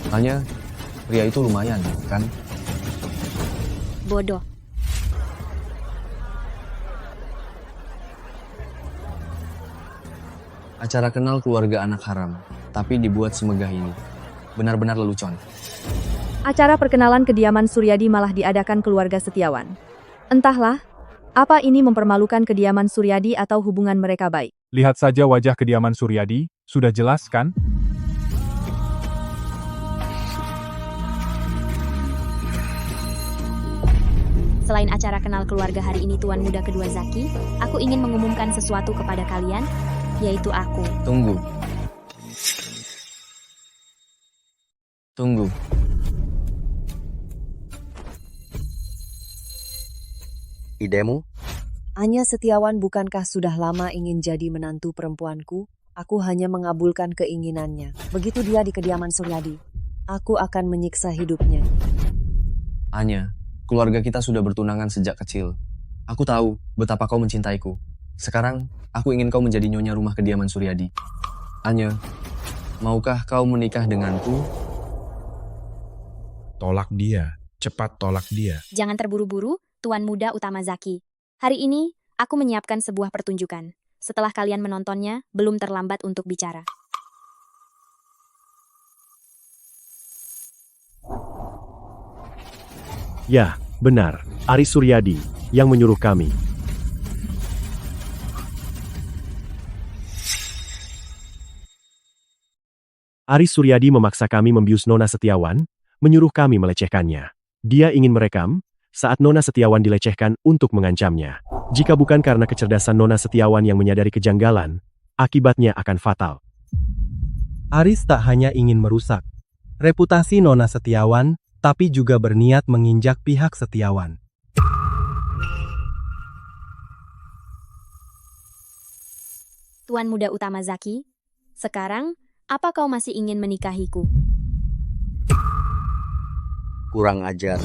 Tanya, pria itu lumayan, kan? Bodoh. Acara kenal keluarga anak haram, tapi dibuat semegah ini. Benar-benar lelucon. Acara perkenalan kediaman Suryadi malah diadakan keluarga Setiawan. Entahlah, apa ini mempermalukan kediaman Suryadi atau hubungan mereka baik? Lihat saja wajah kediaman Suryadi, sudah jelas kan? Selain acara kenal keluarga hari ini Tuan Muda kedua Zaki, aku ingin mengumumkan sesuatu kepada kalian, yaitu aku. Tunggu. Idemu? Anya Setiawan bukankah sudah lama ingin jadi menantu perempuanku? Aku hanya mengabulkan keinginannya. Begitu dia di kediaman Suryadi, aku akan menyiksa hidupnya. Anya, keluarga kita sudah bertunangan sejak kecil. Aku tahu betapa kau mencintaiku. Sekarang, aku ingin kau menjadi nyonya rumah kediaman Suryadi. Anya, maukah kau menikah denganku? Tolak dia. Cepat tolak dia. Jangan terburu-buru, Tuan Muda Utama Zaki. Hari ini, aku menyiapkan sebuah pertunjukan. Setelah kalian menontonnya, belum terlambat untuk bicara. Ya, benar. Aris Suryadi yang menyuruh kami. Aris Suryadi memaksa kami membius Nona Setiawan, menyuruh kami melecehkannya. Dia ingin merekam saat Nona Setiawan dilecehkan untuk mengancamnya. Jika bukan karena kecerdasan Nona Setiawan yang menyadari kejanggalan, akibatnya akan fatal. Aris tak hanya ingin merusak reputasi Nona Setiawan, tapi juga berniat menginjak pihak Setiawan. Tuan Muda Utama Zaki, sekarang, apa kau masih ingin menikahiku? Kurang ajar.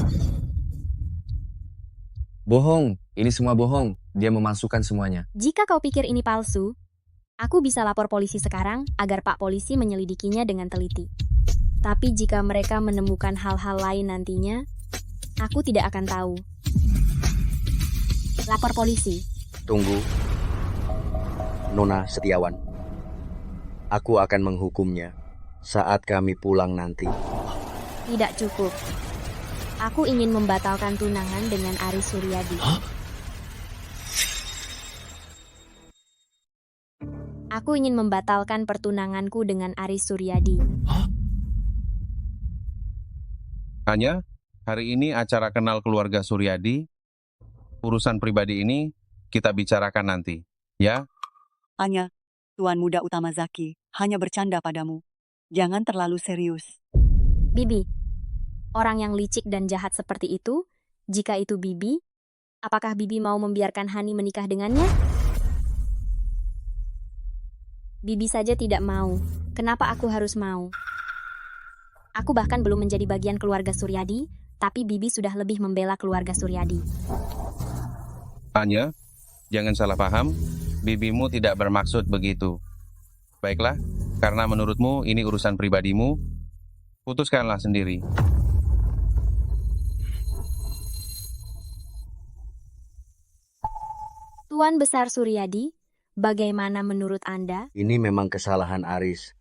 Bohong, ini semua bohong. Dia memalsukan semuanya. Jika kau pikir ini palsu, aku bisa lapor polisi sekarang agar Pak Polisi menyelidikinya dengan teliti. Tapi jika mereka menemukan hal-hal lain nantinya, aku tidak akan tahu. Lapor polisi. Tunggu. Nona Setiawan. Aku akan menghukumnya saat kami pulang nanti. Tidak cukup. Aku ingin membatalkan tunangan dengan Aris Suryadi. Aku ingin membatalkan pertunanganku dengan Aris Suryadi. Hanya, hari ini acara kenal keluarga Suryadi. Urusan pribadi ini kita bicarakan nanti, ya? Anya, Tuan Muda Utama Zaki, hanya bercanda padamu. Jangan terlalu serius. Bibi, orang yang licik dan jahat seperti itu, jika itu Bibi, apakah Bibi mau membiarkan Hani menikah dengannya? Bibi saja tidak mau. Kenapa aku harus mau? Aku bahkan belum menjadi bagian keluarga Suryadi, tapi Bibi sudah lebih membela keluarga Suryadi. Anya, jangan salah paham. Bibimu tidak bermaksud begitu. Baiklah, karena menurutmu ini urusan pribadimu, putuskanlah sendiri. Tuan Besar Suryadi, bagaimana menurut Anda? Ini memang kesalahan Aris.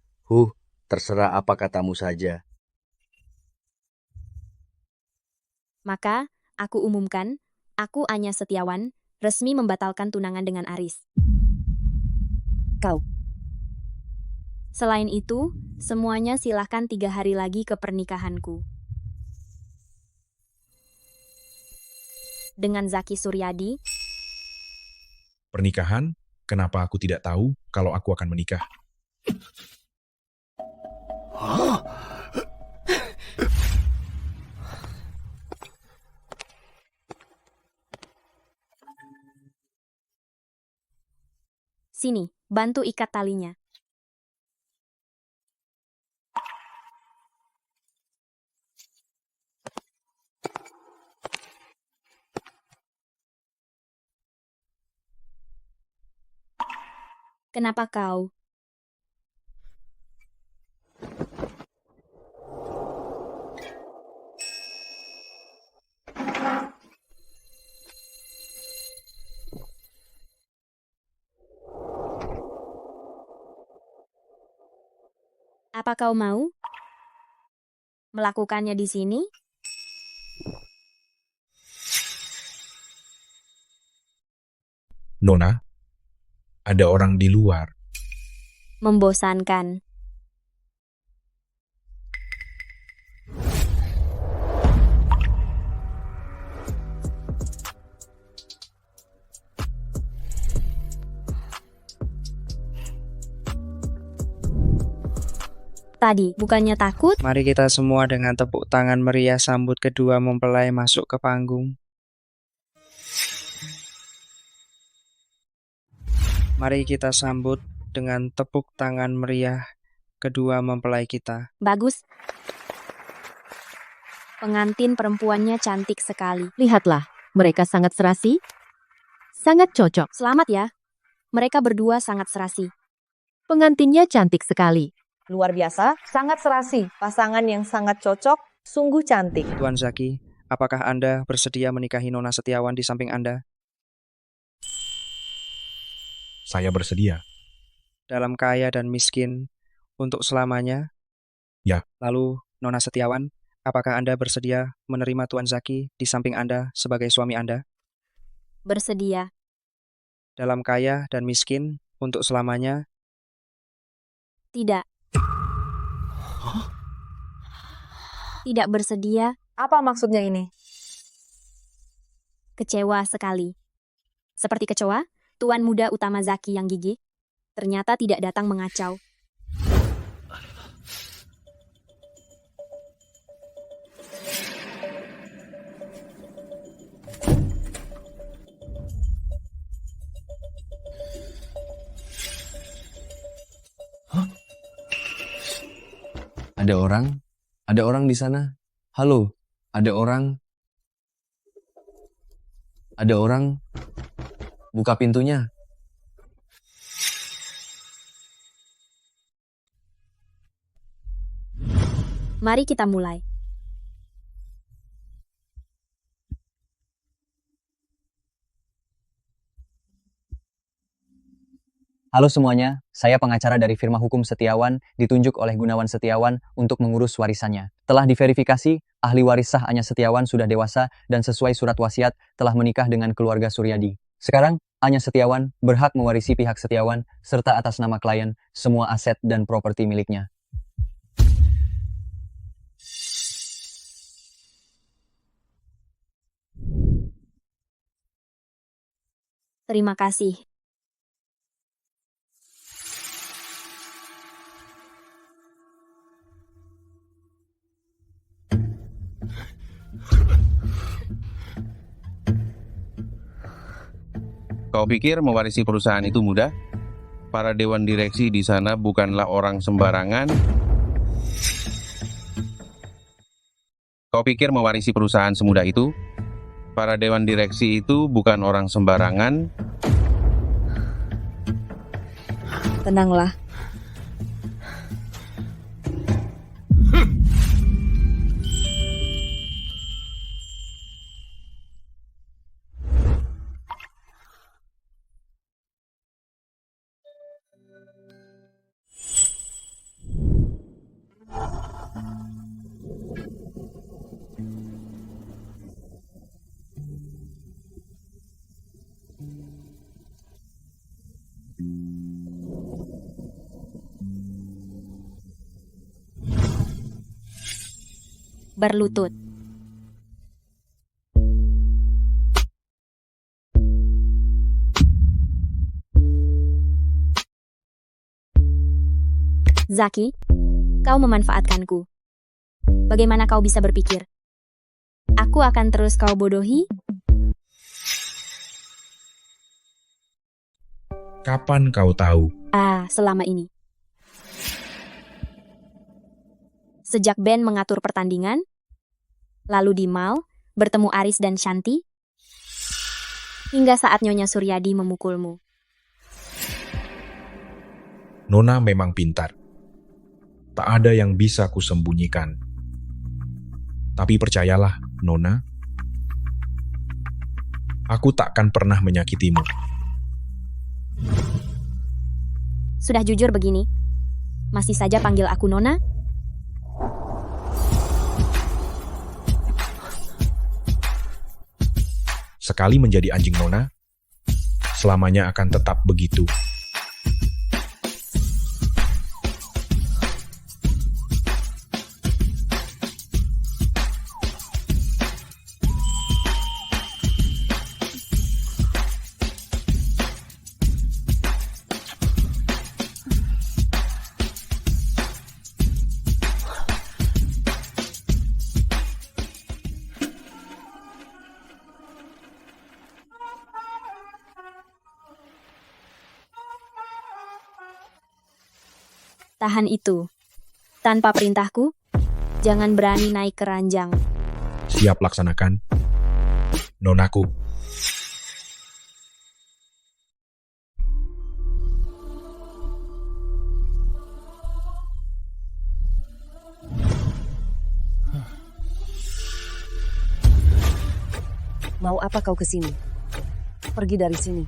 Terserah apa katamu saja. Maka, aku umumkan, aku Anya Setiawan, resmi membatalkan tunangan dengan Aris. Kau. Selain itu, semuanya silahkan 3 hari lagi ke pernikahanku. Dengan Zaki Suryadi. Pernikahan? Kenapa aku tidak tahu kalau aku akan menikah? Sini, bantu ikat talinya. Kenapa kau? Apa kau mau melakukannya di sini? Nona, ada orang di luar. Membosankan. Tadi, bukannya takut? Mari kita semua dengan tepuk tangan meriah sambut kedua mempelai masuk ke panggung. Mari kita sambut dengan tepuk tangan meriah kedua mempelai kita. Bagus. Pengantin perempuannya cantik sekali. Lihatlah, mereka sangat serasi. Sangat cocok. Selamat ya. Mereka berdua sangat serasi. Pengantinnya cantik sekali. Luar biasa, sangat serasi. Pasangan yang sangat cocok, sungguh cantik. Tuan Zaki, apakah Anda bersedia menikahi Nona Setiawan di samping Anda? Saya bersedia. Dalam kaya dan miskin, untuk selamanya? Ya. Lalu, Nona Setiawan, apakah Anda bersedia menerima Tuan Zaki di samping Anda sebagai suami Anda? Bersedia. Dalam kaya dan miskin, untuk selamanya? Tidak. Tidak bersedia. Apa maksudnya ini? Kecewa sekali. Seperti kecoa, Tuan Muda Utama Zaki yang gigih, ternyata tidak datang mengacau. Ada orang di sana. Halo, ada orang. Buka pintunya. Mari kita mulai. Halo semuanya, saya pengacara dari firma hukum Setiawan, ditunjuk oleh Gunawan Setiawan untuk mengurus warisannya. Telah diverifikasi, ahli waris sah Anya Setiawan sudah dewasa dan sesuai surat wasiat telah menikah dengan keluarga Suryadi. Sekarang, Anya Setiawan berhak mewarisi pihak Setiawan serta atas nama klien semua aset dan properti miliknya. Terima kasih. Kau pikir mewarisi perusahaan itu mudah? Para dewan direksi di sana bukanlah orang sembarangan. Kau pikir mewarisi perusahaan semudah itu? Para dewan direksi itu bukan orang sembarangan. Tenanglah. berlutut. Zaki, kau memanfaatkanku. Bagaimana kau bisa berpikir? Aku akan terus kau bodohi? Kapan kau tahu? Selama ini. Sejak Ben mengatur pertandingan, lalu di mall, bertemu Aris dan Shanti, hingga saat Nyonya Suryadi memukulmu. Nona memang pintar. Tak ada yang bisa kusembunyikan. Tapi percayalah, Nona, aku takkan pernah menyakitimu. Sudah jujur begini, masih saja panggil aku Nona? Sekali menjadi anjing Nona, selamanya akan tetap begitu. Tahan itu. Tanpa perintahku, jangan berani naik ke ranjang. Siap laksanakan, Nonaku. Mau apa kau kesini? Pergi dari sini.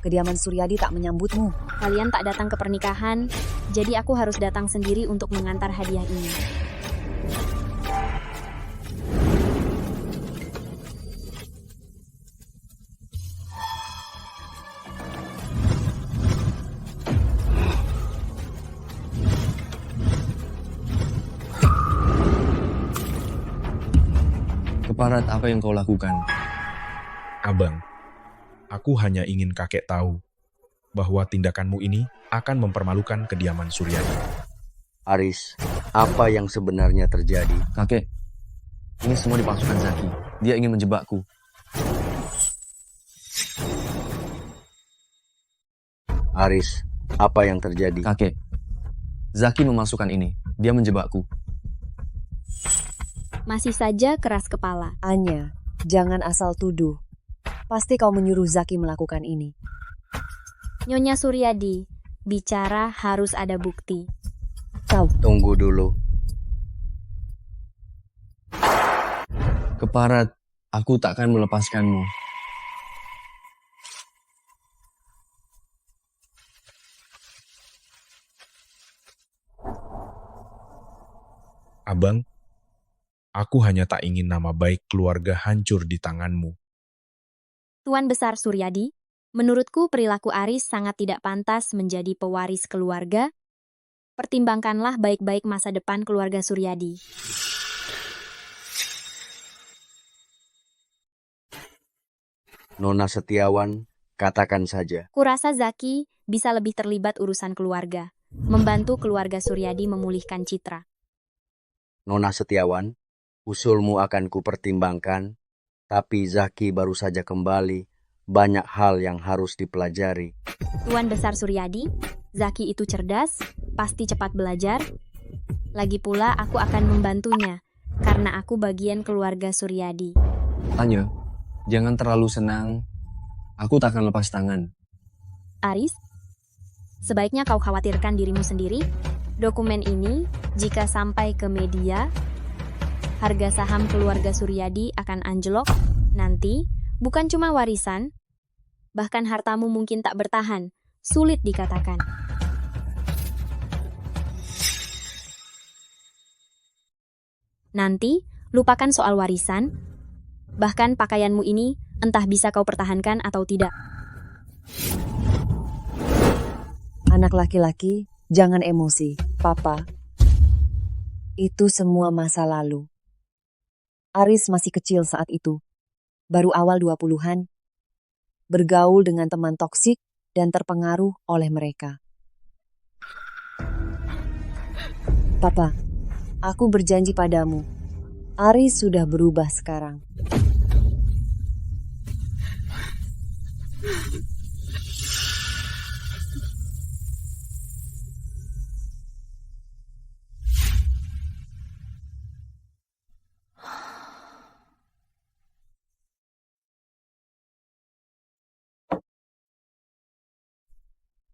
Kediaman Suryadi tak menyambutmu. Kalian tak datang ke pernikahan, jadi aku harus datang sendiri untuk mengantar hadiah ini. Keparat, apa yang kau lakukan? Abang, aku hanya ingin kakek tahu bahwa tindakanmu ini akan mempermalukan kediaman Suryadi. Aris, apa yang sebenarnya terjadi? Kakek, ini semua dipalsukan Zaki. Dia ingin menjebakku. Aris, apa yang terjadi? Kakek, Zaki memasukkan ini. Dia menjebakku. Masih saja keras kepala. Anya, jangan asal tuduh. Pasti kau menyuruh Zaki melakukan ini. Nyonya Suryadi, bicara harus ada bukti. Kau tunggu dulu. Keparat, aku takkan melepaskanmu. Abang, aku hanya tak ingin nama baik keluarga hancur di tanganmu. Tuan Besar Suryadi, menurutku perilaku Aris sangat tidak pantas menjadi pewaris keluarga. Pertimbangkanlah baik-baik masa depan keluarga Suryadi. Nona Setiawan, katakan saja. Kurasa Zaki bisa lebih terlibat urusan keluarga, membantu keluarga Suryadi memulihkan citra. Nona Setiawan, usulmu akan kupertimbangkan, tapi Zaki baru saja kembali. Banyak hal yang harus dipelajari. Tuan Besar Suryadi, Zaki itu cerdas, pasti cepat belajar. Lagi pula aku akan membantunya, karena aku bagian keluarga Suryadi. Anya, jangan terlalu senang. Aku tak akan lepas tangan. Aris, sebaiknya kau khawatirkan dirimu sendiri. Dokumen ini, jika sampai ke media, harga saham keluarga Suryadi akan anjlok. Nanti, bukan cuma warisan, bahkan hartamu mungkin tak bertahan. Sulit dikatakan. Nanti, lupakan soal warisan. Bahkan pakaianmu ini entah bisa kau pertahankan atau tidak. Anak laki-laki, jangan emosi, Papa. Itu semua masa lalu. Aris masih kecil saat itu. Baru awal 20-an. Bergaul dengan teman toksik dan terpengaruh oleh mereka. Papa, aku berjanji padamu. Aris sudah berubah sekarang.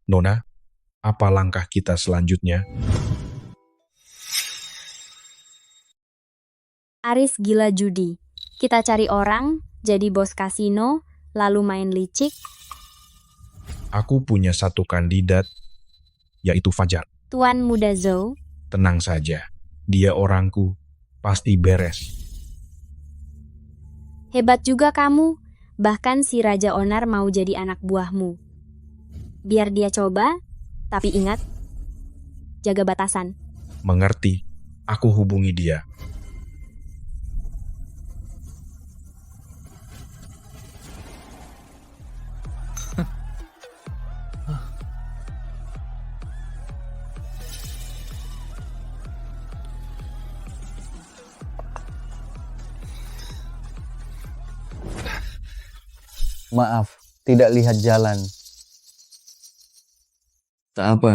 Nona, apa langkah kita selanjutnya? Aris gila judi. Kita cari orang, jadi bos kasino, lalu main licik. Aku punya satu kandidat, yaitu Fajar. Tuan Muda Zhou, Tenang saja, dia orangku, pasti beres. hebat juga kamu. Bahkan si Raja Onar mau jadi anak buahmu. Biar dia coba, tapi ingat, jaga batasan. Mengerti, aku hubungi dia. Maaf, tidak lihat jalan. Tak apa.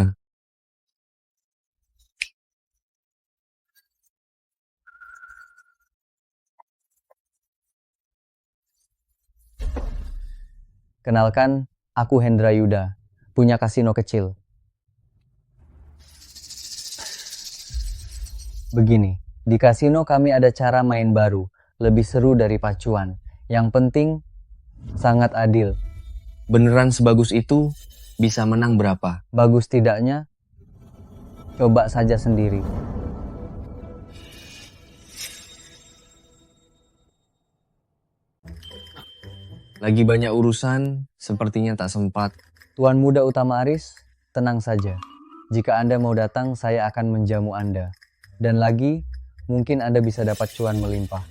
Kenalkan, aku Hendra Yuda, punya kasino kecil. Begini, di kasino kami ada cara main baru, lebih seru dari pacuan. Yang penting, sangat adil. Beneran sebagus itu, bisa menang berapa? Bagus tidaknya, coba saja sendiri. Lagi banyak urusan, sepertinya tak sempat. Tuan Muda Utama Aris, tenang saja. Jika Anda mau datang, saya akan menjamu Anda. Dan lagi, mungkin Anda bisa dapat cuan melimpah.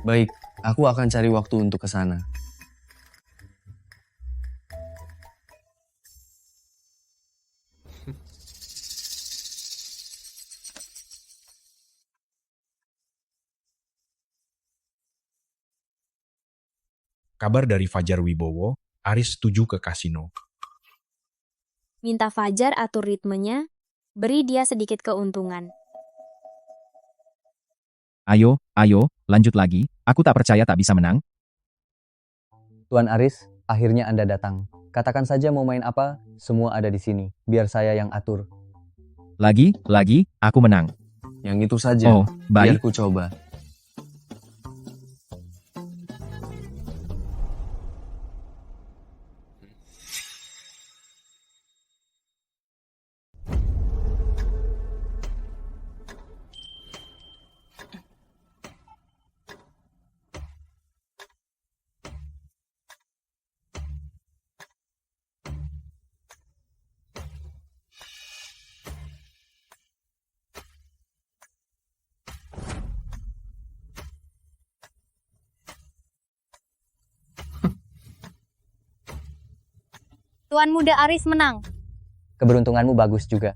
Baik, aku akan cari waktu untuk ke sana. Kabar dari Fajar Wibowo, Aris setuju ke kasino. Minta Fajar atur ritmenya, beri dia sedikit keuntungan. Ayo, lanjut lagi. Aku tak percaya tak bisa menang. Tuan Aris, akhirnya Anda datang. Katakan saja mau main apa, semua ada di sini. Biar saya yang atur. Lagi, aku menang. Yang itu saja, Oh, baik. biar ku coba. Tuan Muda Aris menang. Keberuntunganmu bagus juga.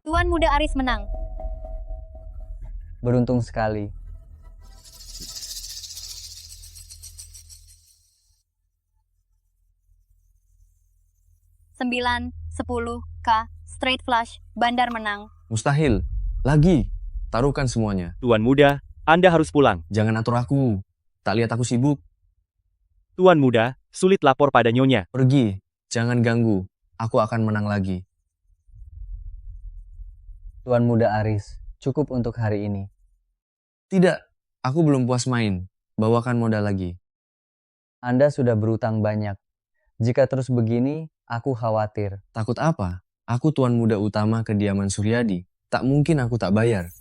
Tuan Muda Aris menang. Beruntung sekali. Sembilan, 10K, straight flush, bandar menang. Mustahil. Lagi. Taruhkan semuanya. Tuan Muda, Anda harus pulang. Jangan atur aku. Tak lihat aku sibuk. Tuan Muda, sulit lapor pada Nyonya. Pergi. Jangan ganggu. Aku akan menang lagi. Tuan Muda Aris, cukup untuk hari ini. Tidak. Aku belum puas main. Bawakan modal lagi. Anda sudah berutang banyak. Jika terus begini, Aku khawatir. Takut apa? Aku tuan muda utama kediaman Suryadi. Tak mungkin aku tak bayar.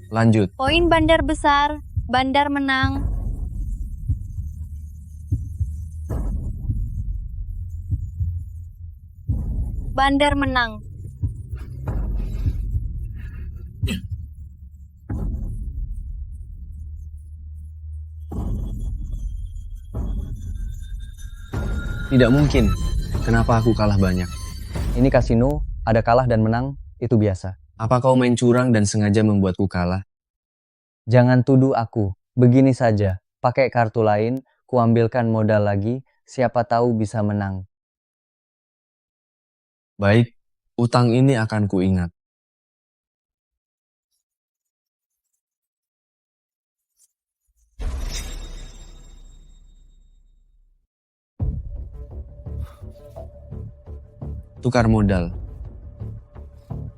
Lanjut. Poin bandar besar, bandar menang. Bandar menang. Tidak mungkin. Kenapa aku kalah banyak? Ini kasino, ada kalah dan menang, itu biasa. Apa kau main curang dan sengaja membuatku kalah? Jangan tuduh aku. Begini saja, pakai kartu lain, kuambilkan modal lagi, siapa tahu bisa menang. Baik, utang ini akan kuingat. Tukar modal.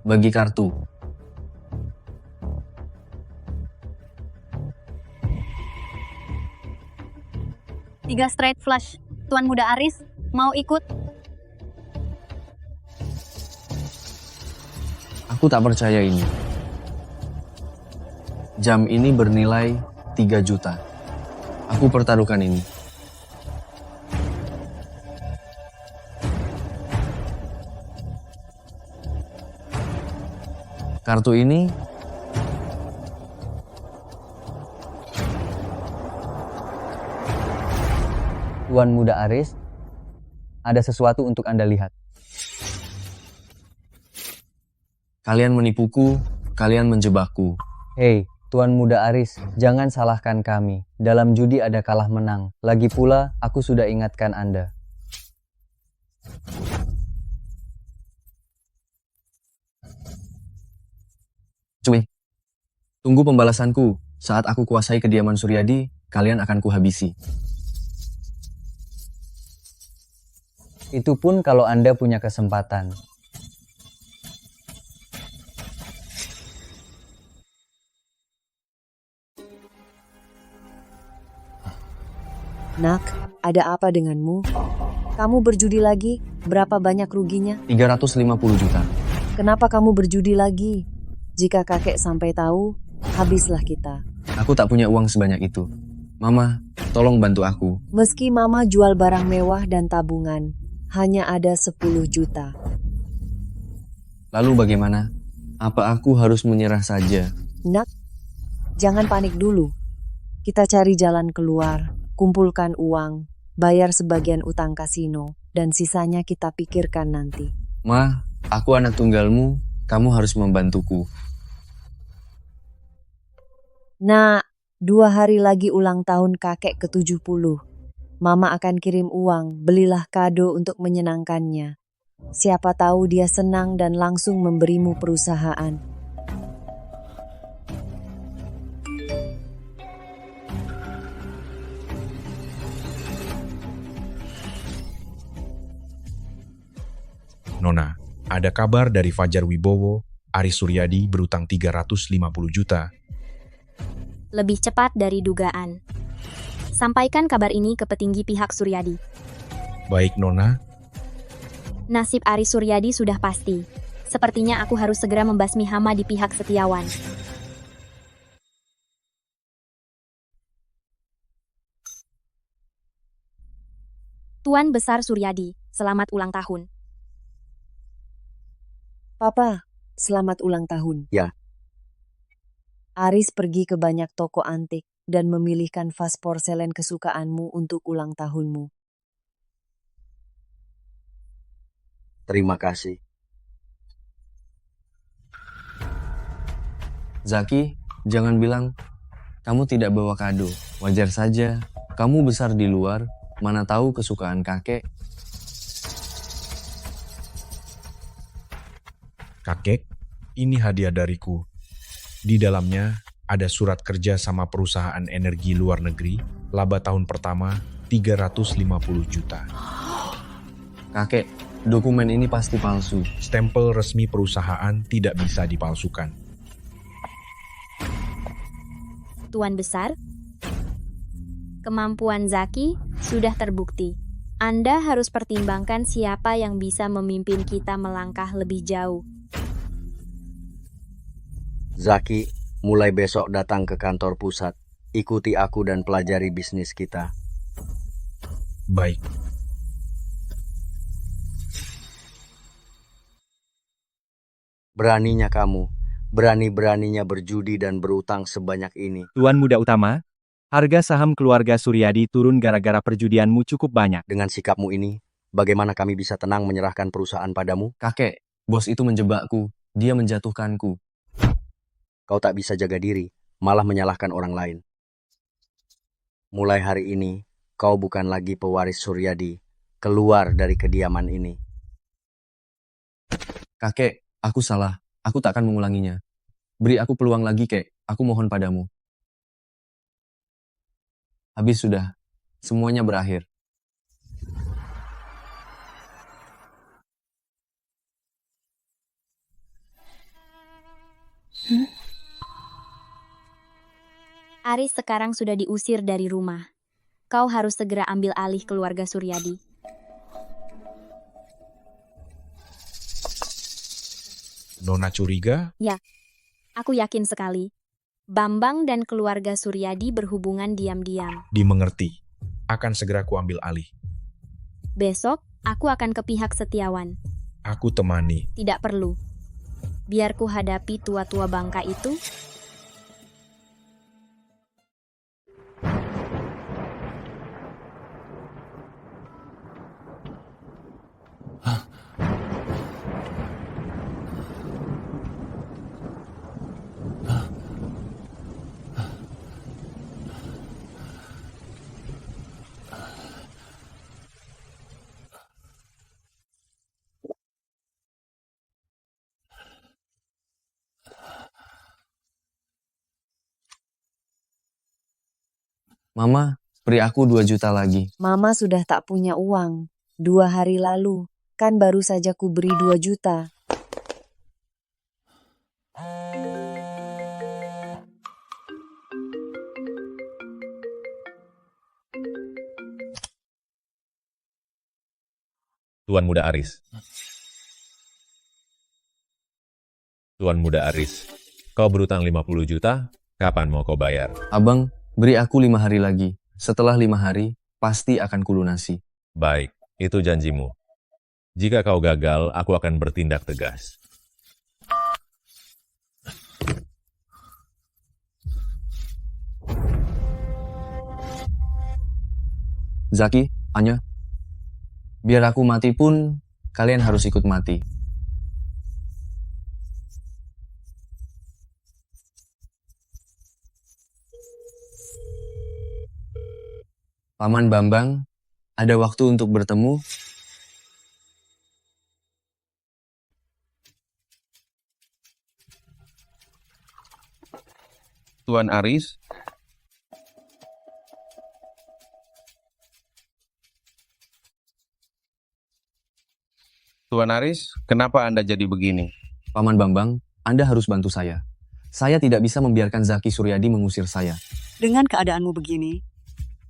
Bagi kartu. Tiga straight flush. Tuan muda Aris, mau ikut? Aku tak percaya ini. Jam ini bernilai 3 juta. Aku pertaruhkan ini. Kartu ini Tuan muda Aris, ada sesuatu untuk Anda lihat. Kalian menipuku, kalian menjebakku. Hei, Tuan muda Aris, jangan salahkan kami. Dalam judi ada kalah menang. Lagi pula, aku sudah ingatkan Anda. Cuy, tunggu pembalasanku. Saat aku kuasai kediaman Suryadi, kalian akan kuhabisi. Itu pun kalau Anda punya kesempatan. Nak, ada apa denganmu? Kamu berjudi lagi? Berapa banyak ruginya? 350 juta. Kenapa kamu berjudi lagi? Jika kakek sampai tahu, habislah kita. Aku tak punya uang sebanyak itu. Mama, tolong bantu aku. Meski mama jual barang mewah dan tabungan, hanya ada 10 juta. Lalu bagaimana? Apa aku harus menyerah saja? Nak, jangan panik dulu. Kita cari jalan keluar, kumpulkan uang, bayar sebagian utang kasino, dan sisanya kita pikirkan nanti. Ma, aku anak tunggalmu, kamu harus membantuku. Nah, 2 hari lagi ulang tahun kakek ke-70. Mama akan kirim uang, belilah kado untuk menyenangkannya. Siapa tahu dia senang dan langsung memberimu perusahaan. Nona, ada kabar dari Fajar Wibowo, Aris Suryadi berutang 350 juta. Lebih cepat dari dugaan. Sampaikan kabar ini ke petinggi pihak Suryadi. Baik, Nona. Nasib Aris Suryadi sudah pasti. Sepertinya aku harus segera membasmi hama di pihak Setiawan. Tuan Besar Suryadi, selamat ulang tahun. Papa, selamat ulang tahun. Ya. Aris pergi ke banyak toko antik dan memilihkan vas porselen kesukaanmu untuk ulang tahunmu. Terima kasih. Zaki, jangan bilang kamu tidak bawa kado. Wajar saja, kamu besar di luar, mana tahu kesukaan kakek. Kakek, ini hadiah dariku. Di dalamnya ada surat kerja sama perusahaan energi luar negeri, laba tahun pertama 350 juta. Kakek, dokumen ini pasti palsu. Stempel resmi perusahaan tidak bisa dipalsukan. Tuan Besar, kemampuan Zaki sudah terbukti. Anda harus pertimbangkan siapa yang bisa memimpin kita melangkah lebih jauh. Zaki, mulai besok datang ke kantor pusat. Ikuti aku dan pelajari bisnis kita. Baik. Beraninya kamu, berani-beraninya berjudi dan berutang sebanyak ini. Tuan Muda Utama, harga saham keluarga Suryadi turun gara-gara perjudianmu cukup banyak. Dengan sikapmu ini, bagaimana kami bisa tenang menyerahkan perusahaan padamu? Kakek, bos itu menjebakku. Dia menjatuhkanku. Kau tak bisa jaga diri, malah menyalahkan orang lain. Mulai hari ini, kau bukan lagi pewaris Suryadi. Keluar dari kediaman ini. Kakek, aku salah. Aku tak akan mengulanginya. Beri aku peluang lagi, kek. Aku mohon padamu. Habis sudah. Semuanya berakhir. Aris sekarang sudah diusir dari rumah. Kau harus segera ambil alih keluarga Suryadi. Nona curiga? Ya, aku yakin sekali. Bambang dan keluarga Suryadi berhubungan diam-diam. Dimengerti. Akan segera kuambil alih. Besok, aku akan ke pihak Setiawan. Aku temani. Tidak perlu. Biar ku hadapi tua-tua bangka itu. Mama, beri aku 2 juta lagi. Mama sudah tak punya uang. 2 hari lalu, kan baru saja ku beri 2 juta. Tuan Muda Aris. Tuan Muda Aris, kau berutang 50 juta, kapan mau kau bayar? Abang, beri aku 5 hari lagi. Setelah 5 hari, pasti akan kulunasi. Baik, itu janjimu. Jika kau gagal, aku akan bertindak tegas. Zaki, Anya. Biar aku mati pun, kalian harus ikut mati. Paman Bambang, ada waktu untuk bertemu? Tuan Aris, Tuan Aris, kenapa Anda jadi begini? Paman Bambang, Anda harus bantu saya. Saya tidak bisa membiarkan Zaki Suryadi mengusir saya. Dengan keadaanmu begini,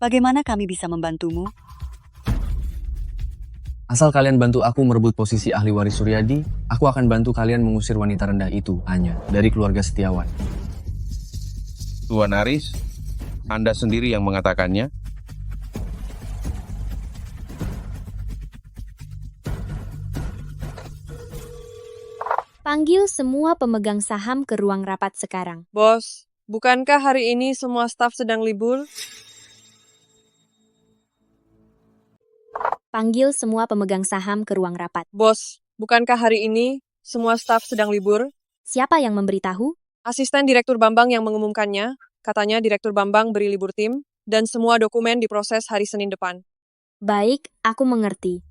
bagaimana kami bisa membantumu? Asal kalian bantu aku merebut posisi ahli waris Suryadi, aku akan bantu kalian mengusir wanita rendah itu, Anya, dari keluarga Setiawan. Tuan Aris, Anda sendiri yang mengatakannya? Panggil semua pemegang saham ke ruang rapat sekarang. Bos, bukankah hari ini semua staf sedang libur? Panggil semua pemegang saham ke ruang rapat. Bos, bukankah hari ini semua staf sedang libur? Siapa yang memberitahu? Asisten Direktur Bambang yang mengumumkannya. Katanya Direktur Bambang beri libur tim, dan semua dokumen diproses hari Senin depan. Baik, aku mengerti.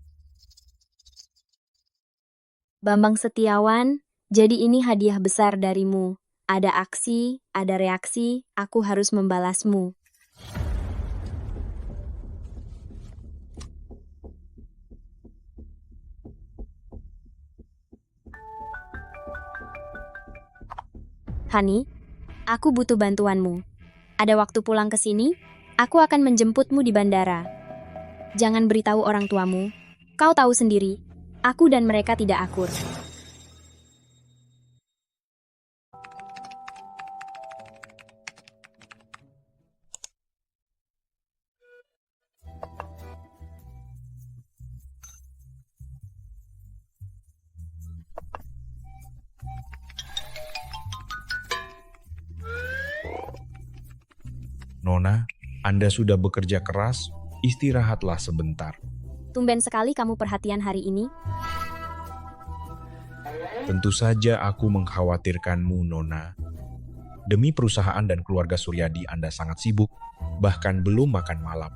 Bambang Setiawan, jadi ini hadiah besar darimu. Ada aksi, ada reaksi, aku harus membalasmu. Hani, aku butuh bantuanmu. Ada waktu pulang ke sini, aku akan menjemputmu di bandara. Jangan beritahu orang tuamu. Kau tahu sendiri, aku dan mereka tidak akur. Nona, Anda sudah bekerja keras, istirahatlah sebentar. Tumben sekali kamu perhatian hari ini. Tentu saja aku mengkhawatirkanmu, Nona. Demi perusahaan dan keluarga Suryadi Anda sangat sibuk, bahkan belum makan malam.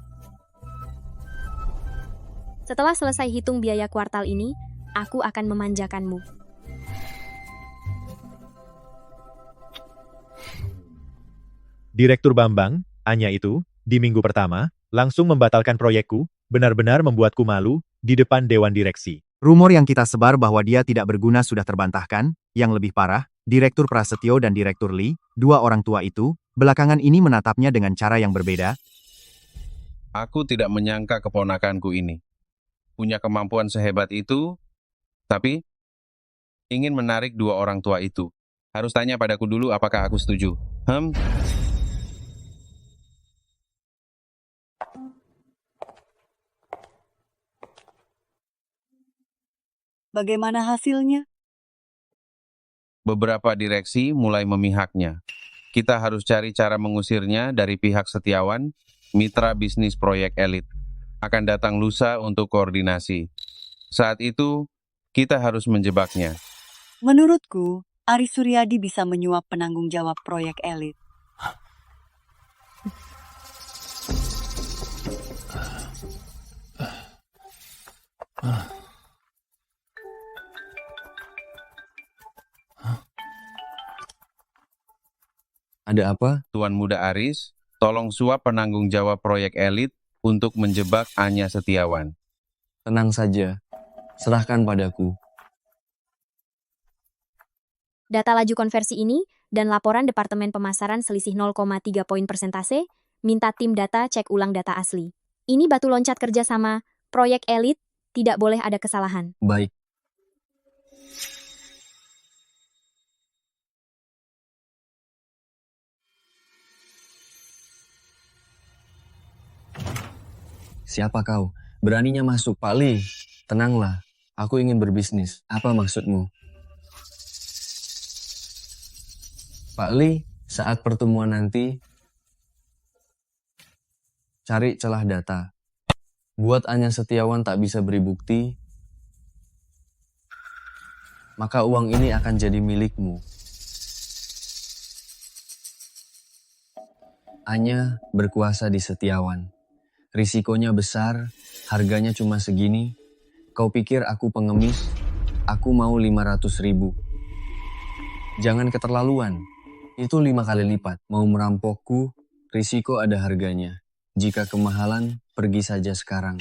Setelah selesai hitung biaya kuartal ini, aku akan memanjakanmu. Direktur Bambang, Anya itu, di minggu pertama, langsung membatalkan proyekku, benar-benar membuatku malu, di depan Dewan Direksi. Rumor yang kita sebar bahwa dia tidak berguna sudah terbantahkan, yang lebih parah, Direktur Prasetyo dan Direktur Lee, dua orang tua itu, belakangan ini menatapnya dengan cara yang berbeda. Aku tidak menyangka keponakanku ini punya kemampuan sehebat itu, tapi ingin menarik dua orang tua itu. Harus tanya padaku dulu apakah aku setuju. Bagaimana hasilnya? Beberapa direksi mulai memihaknya. Kita harus cari cara mengusirnya dari pihak Setiawan, mitra bisnis proyek elit. Akan datang lusa untuk koordinasi. Saat itu, kita harus menjebaknya. Menurutku, Aris Suryadi bisa menyuap penanggung jawab proyek elit. Ada apa? Tuan Muda Aris, tolong suap penanggung jawab proyek elit untuk menjebak Anya Setiawan. Tenang saja, serahkan padaku. Data laju konversi ini dan laporan Departemen Pemasaran selisih 0,3 poin persentase, minta tim data cek ulang data asli. Ini batu loncat kerjasama, proyek elit, tidak boleh ada kesalahan. Baik. Siapa kau? Beraninya masuk, Pak Lee. Tenanglah, aku ingin berbisnis. Apa maksudmu? Pak Lee, saat pertemuan nanti, cari celah data. Buat Anya Setiawan tak bisa beri bukti, maka uang ini akan jadi milikmu. Anya berkuasa di Setiawan. Risikonya besar, harganya cuma segini. Kau pikir aku pengemis? Aku mau 500.000. Jangan keterlaluan. Itu 5 kali lipat. Mau merampokku, risiko ada harganya. Jika kemahalan, pergi saja sekarang.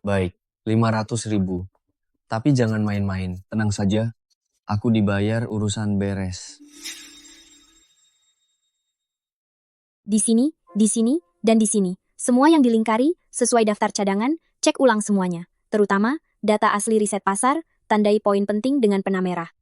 Baik, 500.000. Tapi jangan main-main. Tenang saja, aku dibayar urusan beres. Di sini, dan di sini. Semua yang dilingkari, sesuai daftar cadangan, cek ulang semuanya. Terutama, data asli riset pasar, tandai poin penting dengan pena merah.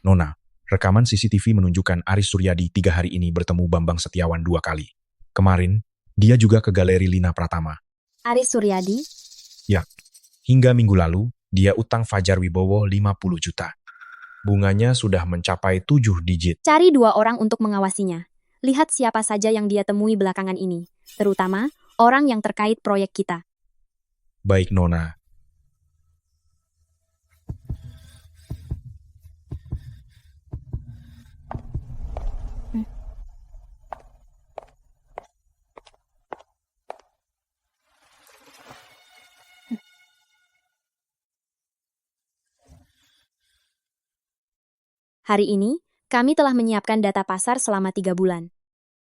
Nona, rekaman CCTV menunjukkan Aris Suryadi 3 hari ini bertemu Bambang Setiawan 2 kali. Kemarin, dia juga ke galeri Lina Pratama. Aris Suryadi? Ya, hingga minggu lalu, dia utang Fajar Wibowo 50 juta. Bunganya sudah mencapai 7 digit. Cari 2 orang untuk mengawasinya. Lihat siapa saja yang dia temui belakangan ini. Terutama, orang yang terkait proyek kita. Baik, Nona. Hari ini, kami telah menyiapkan data pasar selama 3 bulan.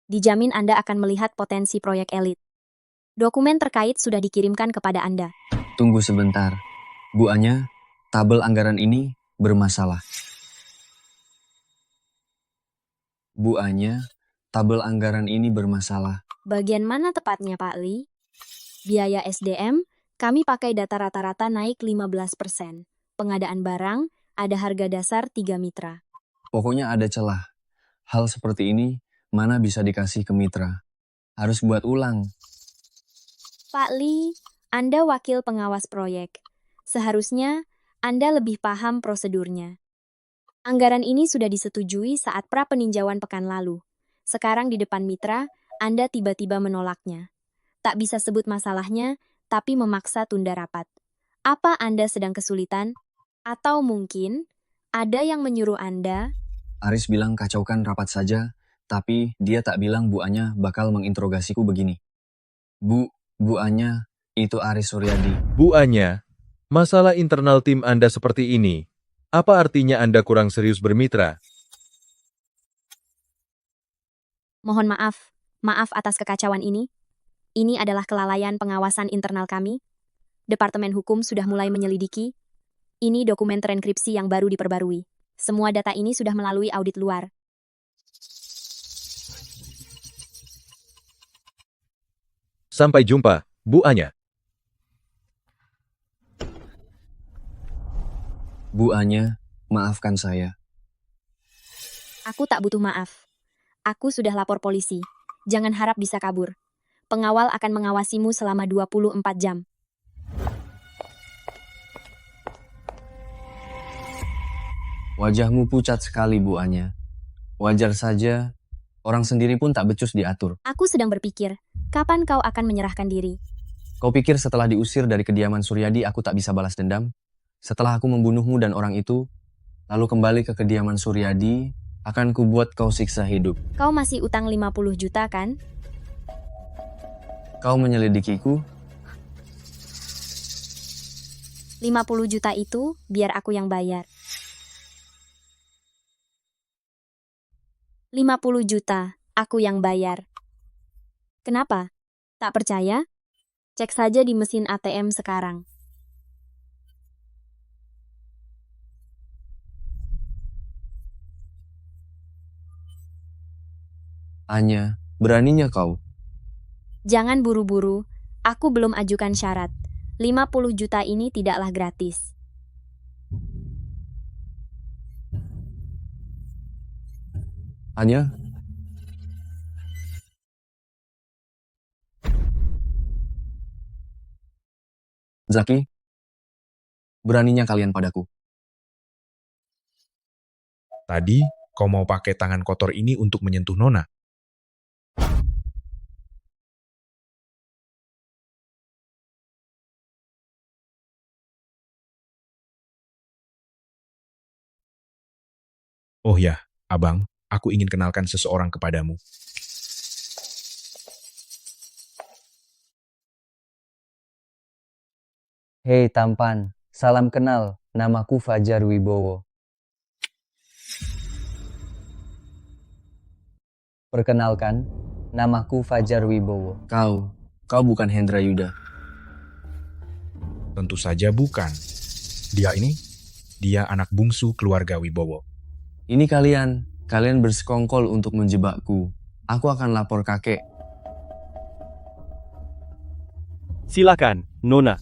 Dijamin Anda akan melihat potensi proyek elit. Dokumen terkait sudah dikirimkan kepada Anda. Tunggu sebentar. Bu Anya, tabel anggaran ini bermasalah. Bu Anya, tabel anggaran ini bermasalah. Bagian mana tepatnya, Pak Li? Biaya SDM, kami pakai data rata-rata naik 15%. Pengadaan barang, ada harga dasar 3 mitra. Pokoknya ada celah. Hal seperti ini mana bisa dikasih ke mitra. Harus buat ulang. Pak Li, Anda wakil pengawas proyek. Seharusnya Anda lebih paham prosedurnya. Anggaran ini sudah disetujui saat pra peninjauan pekan lalu. Sekarang di depan mitra, Anda tiba-tiba menolaknya. Tak bisa sebut masalahnya, tapi memaksa tunda rapat. Apa Anda sedang kesulitan? Atau mungkin ada yang menyuruh Anda? Aris bilang kacaukan rapat saja, tapi dia tak bilang Bu Anya bakal menginterogasiku begini. Bu Anya, itu Aris Suryadi. Bu Anya, masalah internal tim Anda seperti ini. Apa artinya Anda kurang serius bermitra? Mohon maaf atas kekacauan ini. Ini adalah kelalaian pengawasan internal kami. Departemen Hukum sudah mulai menyelidiki. Ini dokumen terenkripsi yang baru diperbarui. Semua data ini sudah melalui audit luar. Sampai jumpa, Bu Anya. Bu Anya, maafkan saya. Aku tak butuh maaf. Aku sudah lapor polisi. Jangan harap bisa kabur. Pengawal akan mengawasimu selama 24 jam. Wajahmu pucat sekali, Bu Anya. Wajar saja, orang sendiri pun tak becus diatur. Aku sedang berpikir, kapan kau akan menyerahkan diri? Kau pikir setelah diusir dari kediaman Suryadi aku tak bisa balas dendam? Setelah aku membunuhmu dan orang itu, lalu kembali ke kediaman Suryadi, akan kubuat kau siksa hidup. Kau masih utang 50 juta kan? Kau menyelidikiku? 50 juta itu biar aku yang bayar. 50 juta, aku yang bayar. Kenapa? Tak percaya? Cek saja di mesin ATM sekarang. Anya, beraninya kau? Jangan buru-buru, aku belum ajukan syarat. 50 juta ini tidaklah gratis. Anya? Zaki? Beraninya kalian padaku. Tadi, kau mau pakai tangan kotor ini untuk menyentuh Nona. Oh ya, Abang, aku ingin kenalkan seseorang kepadamu. Hei tampan, salam kenal, namaku Fajar Wibowo. Perkenalkan, namaku Fajar Wibowo. Kau bukan Hendra Yuda. Tentu saja bukan. Dia anak bungsu keluarga Wibowo. Ini kalian bersekongkol untuk menjebakku. Aku akan lapor kakek. Silakan, Nona.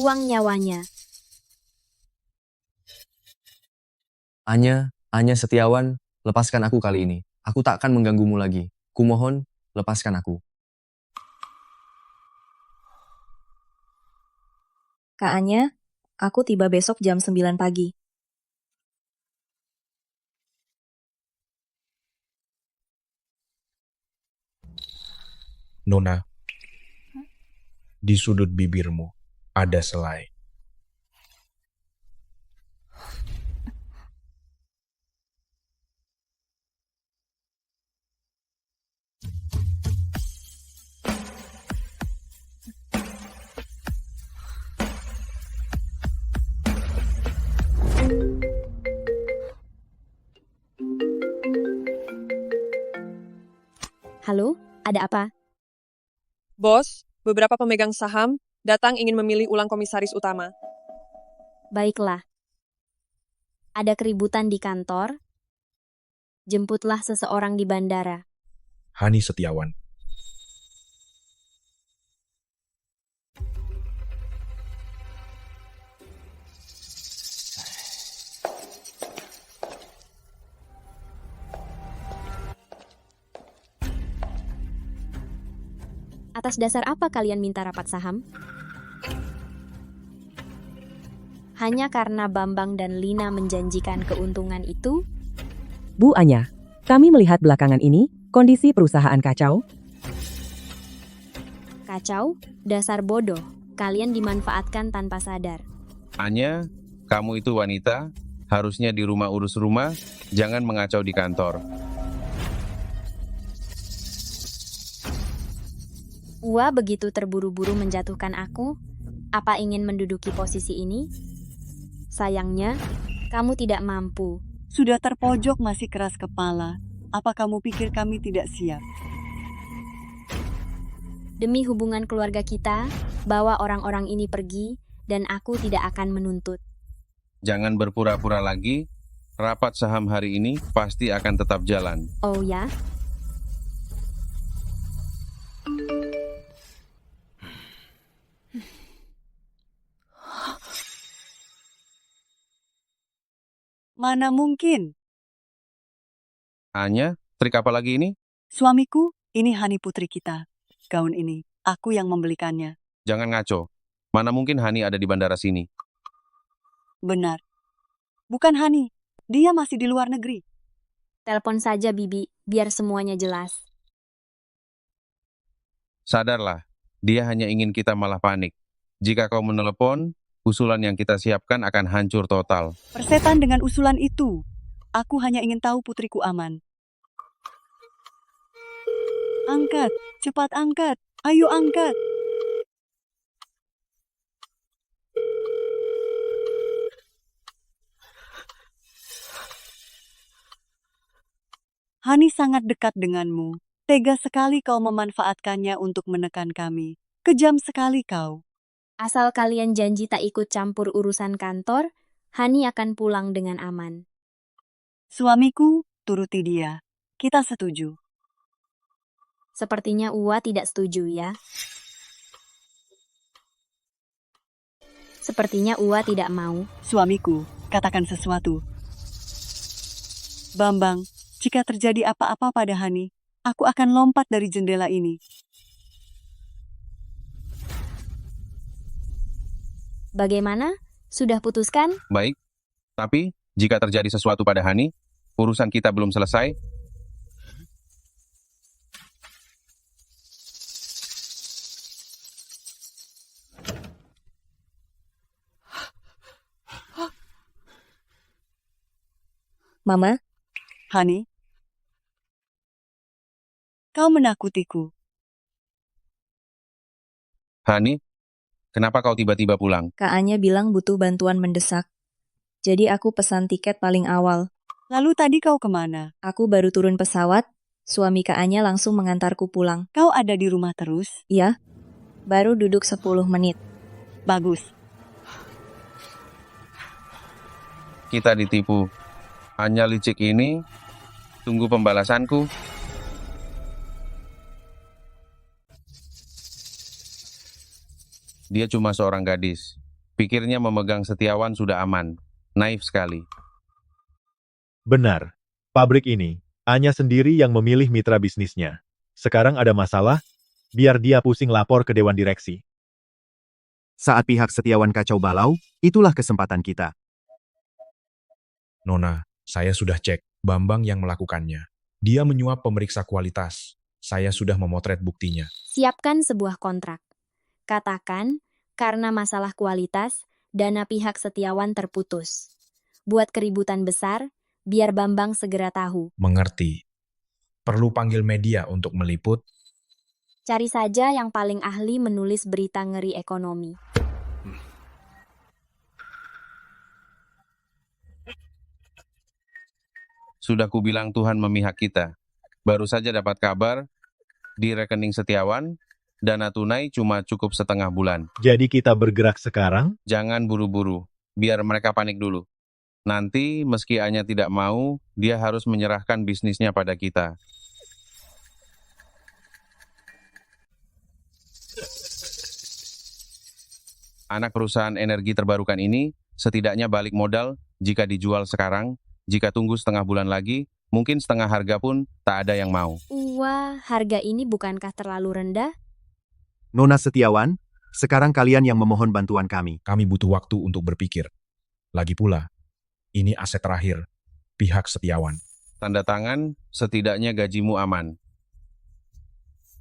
Uang nyawanya. Anya Setiawan, lepaskan aku kali ini. Aku tak akan mengganggumu lagi. Kumohon, lepaskan aku. Kak Anya, aku tiba besok jam 9 pagi. Nona, di sudut bibirmu ada selai. Halo, ada apa? Bos, beberapa pemegang saham datang ingin memilih ulang komisaris utama. Baiklah. Ada keributan di kantor? Jemputlah seseorang di bandara. Hani Setiawan. Atas dasar apa kalian minta rapat saham? Hanya karena Bambang dan Lina menjanjikan keuntungan itu? Bu Anya, kami melihat belakangan ini kondisi perusahaan kacau. Kacau? Dasar bodoh. Kalian dimanfaatkan tanpa sadar. Anya, kamu itu wanita, harusnya di rumah urus rumah, jangan mengacau di kantor. Ua begitu terburu-buru menjatuhkan aku. Apa ingin menduduki posisi ini? Sayangnya, kamu tidak mampu. Sudah terpojok masih keras kepala. Apa kamu pikir kami tidak siap? Demi hubungan keluarga kita, bawa orang-orang ini pergi, dan aku tidak akan menuntut. Jangan berpura-pura lagi, rapat saham hari ini pasti akan tetap jalan. Oh ya? Mana mungkin? Anya, trik apa lagi ini? Suamiku, ini Hani putri kita. Gaun ini, aku yang membelikannya. Jangan ngaco. Mana mungkin Hani ada di bandara sini? Benar. Bukan Hani, dia masih di luar negeri. Telepon saja Bibi, biar semuanya jelas. Sadarlah, dia hanya ingin kita malah panik. Jika kau menelepon, usulan yang kita siapkan akan hancur total. Persetan dengan usulan itu. Aku hanya ingin tahu putriku aman. Angkat, cepat angkat. Ayo angkat. Hani sangat dekat denganmu. Tega sekali kau memanfaatkannya untuk menekan kami. Kejam sekali kau. Asal kalian janji tak ikut campur urusan kantor, Hani akan pulang dengan aman. Suamiku, turuti dia. Kita setuju. Sepertinya Ua tidak setuju ya. Sepertinya Ua tidak mau. Suamiku, katakan sesuatu. Bambang, jika terjadi apa-apa pada Hani, aku akan lompat dari jendela ini. Bagaimana? Sudah putuskan? Baik, tapi jika terjadi sesuatu pada Hani, urusan kita belum selesai. Mama? Hani? Kau menakutiku. Hani, kenapa kau tiba-tiba pulang? Kak Anya bilang butuh bantuan mendesak. Jadi aku pesan tiket paling awal. Lalu tadi kau kemana? Aku baru turun pesawat, suami Kak Anya langsung mengantarku pulang. Kau ada di rumah terus? Iya, baru duduk 10 menit. Bagus. Kita ditipu. Anya licik ini, tunggu pembalasanku. Dia cuma seorang gadis. Pikirnya memegang Setiawan sudah aman. Naif sekali. Benar. Pabrik ini, Anya sendiri yang memilih mitra bisnisnya. Sekarang ada masalah, biar dia pusing lapor ke Dewan Direksi. Saat pihak Setiawan kacau balau, itulah kesempatan kita. Nona, saya sudah cek. Bambang yang melakukannya. Dia menyuap pemeriksa kualitas. Saya sudah memotret buktinya. Siapkan sebuah kontrak. Katakan, karena masalah kualitas, dana pihak Setiawan terputus. Buat keributan besar, biar Bambang segera tahu. Mengerti. Perlu panggil media untuk meliput? Cari saja yang paling ahli menulis berita ngeri ekonomi. Sudah kubilang Tuhan memihak kita. Baru saja dapat kabar, di rekening Setiawan, Dana tunai cuma cukup setengah bulan. Jadi kita bergerak sekarang? Jangan buru-buru, biar mereka panik dulu. Nanti meski Anya tidak mau, dia harus menyerahkan bisnisnya pada kita. Anak perusahaan energi terbarukan ini setidaknya balik modal jika dijual sekarang, jika tunggu setengah bulan lagi, mungkin setengah harga pun tak ada yang mau. Wah, harga ini bukankah terlalu rendah? Nona Setiawan, sekarang kalian yang memohon bantuan kami. Kami butuh waktu untuk berpikir. Lagi pula, ini aset terakhir pihak Setiawan. Tanda tangan, setidaknya gajimu aman.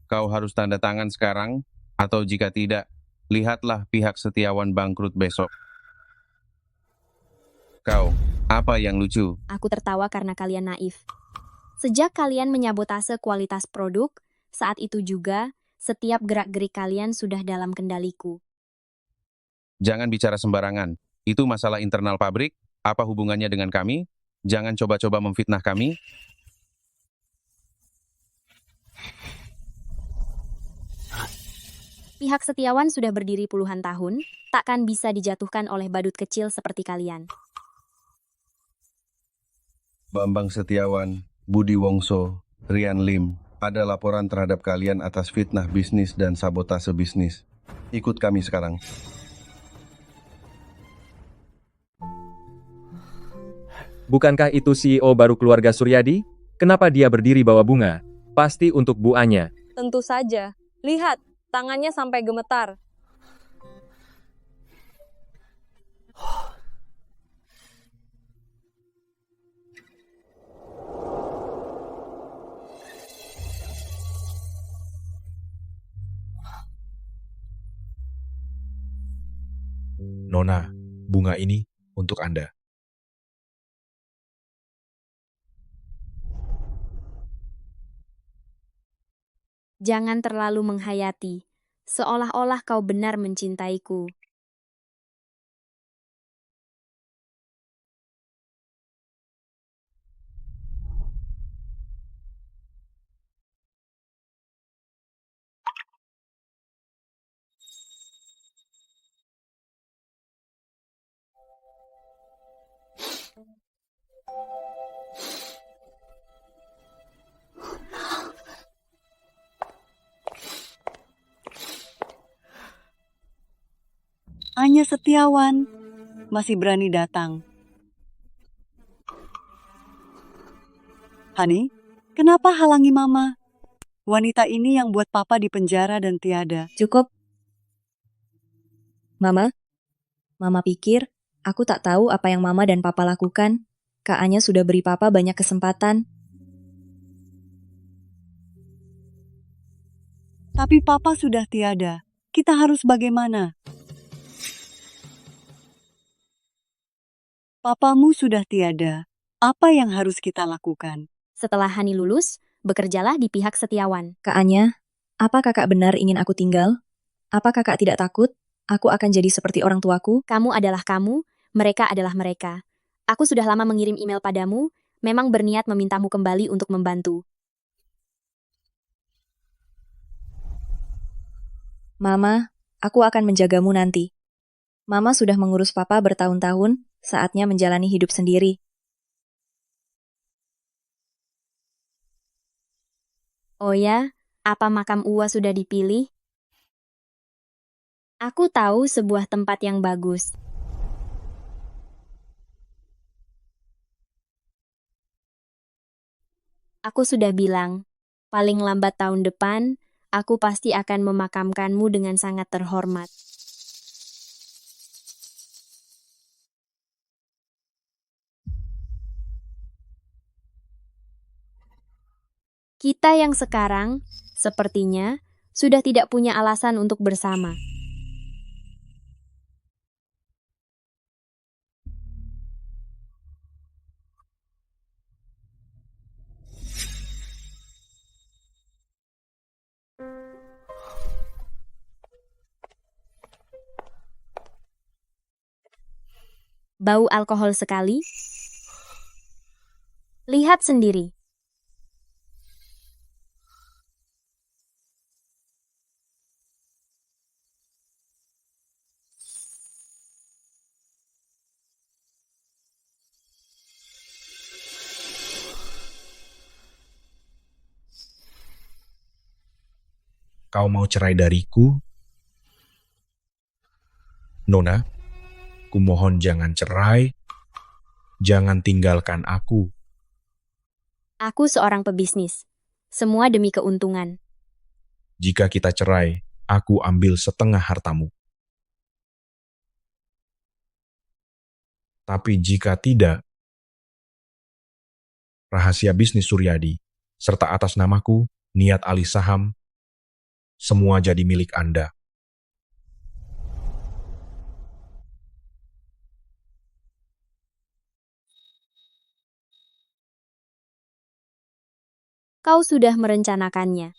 Kau harus tanda tangan sekarang, atau jika tidak, lihatlah pihak Setiawan bangkrut besok. Kau, apa yang lucu? Aku tertawa karena kalian naif. Sejak kalian menyabotase kualitas produk, saat itu juga, setiap gerak-gerik kalian sudah dalam kendaliku. Jangan bicara sembarangan. Itu masalah internal pabrik. Apa hubungannya dengan kami? Jangan coba-coba memfitnah kami. Pihak Setiawan sudah berdiri puluhan tahun, takkan bisa dijatuhkan oleh badut kecil seperti kalian. Bambang Setiawan, Budi Wongso, Rian Lim. Ada laporan terhadap kalian atas fitnah bisnis dan sabotase bisnis. Ikut kami sekarang. Bukankah itu CEO baru keluarga Suryadi? Kenapa dia berdiri bawa bunga? Pasti untuk Bu Anya. Tentu saja. Lihat, tangannya sampai gemetar. Nona, bunga ini untuk Anda. Jangan terlalu menghayati, seolah-olah kau benar mencintaiku. Anya Setiawan masih berani datang. Hani, kenapa halangi Mama? Wanita ini yang buat Papa di penjara dan tiada. Cukup. Mama pikir aku tak tahu apa yang Mama dan Papa lakukan. Kak Anya sudah beri Papa banyak kesempatan. Tapi Papa sudah tiada. Kita harus bagaimana? Papamu sudah tiada. Apa yang harus kita lakukan? Setelah Hani lulus, bekerjalah di pihak Setiawan. Kak Anya, apa kakak benar ingin aku tinggal? Apa kakak tidak takut? Aku akan jadi seperti orang tuaku? Kamu adalah kamu, mereka adalah mereka. Aku sudah lama mengirim email padamu, memang berniat memintamu kembali untuk membantu. Mama, aku akan menjagamu nanti. Mama sudah mengurus Papa bertahun-tahun, saatnya menjalani hidup sendiri. Oh ya, apa makam Uwa sudah dipilih? Aku tahu sebuah tempat yang bagus. Aku sudah bilang, paling lambat tahun depan, aku pasti akan memakamkanmu dengan sangat terhormat. Kita yang sekarang, sepertinya, sudah tidak punya alasan untuk bersama. Bau alkohol sekali? Lihat sendiri. kau mau cerai dariku? Nona, kumohon jangan cerai, jangan tinggalkan aku. Aku seorang pebisnis. Semua demi keuntungan. Jika kita cerai, aku ambil setengah hartamu. Tapi jika tidak, rahasia bisnis Suryadi, serta atas namaku, niat alih saham, semua jadi milik Anda. Kau sudah merencanakannya.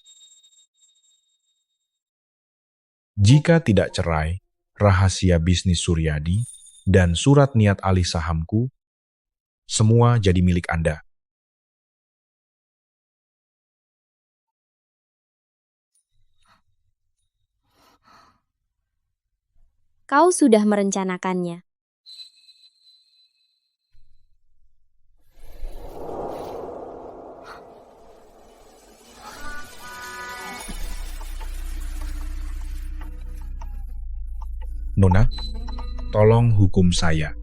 Jika tidak cerai, rahasia bisnis Suryadi, dan surat niat alih sahamku, semua jadi milik Anda. Kau sudah merencanakannya. Nona, tolong hukum saya.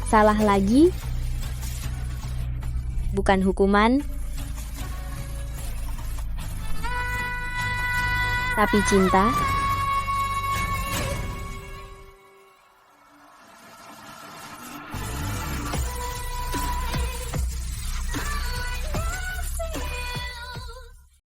Salah lagi? Bukan hukuman, tapi cinta.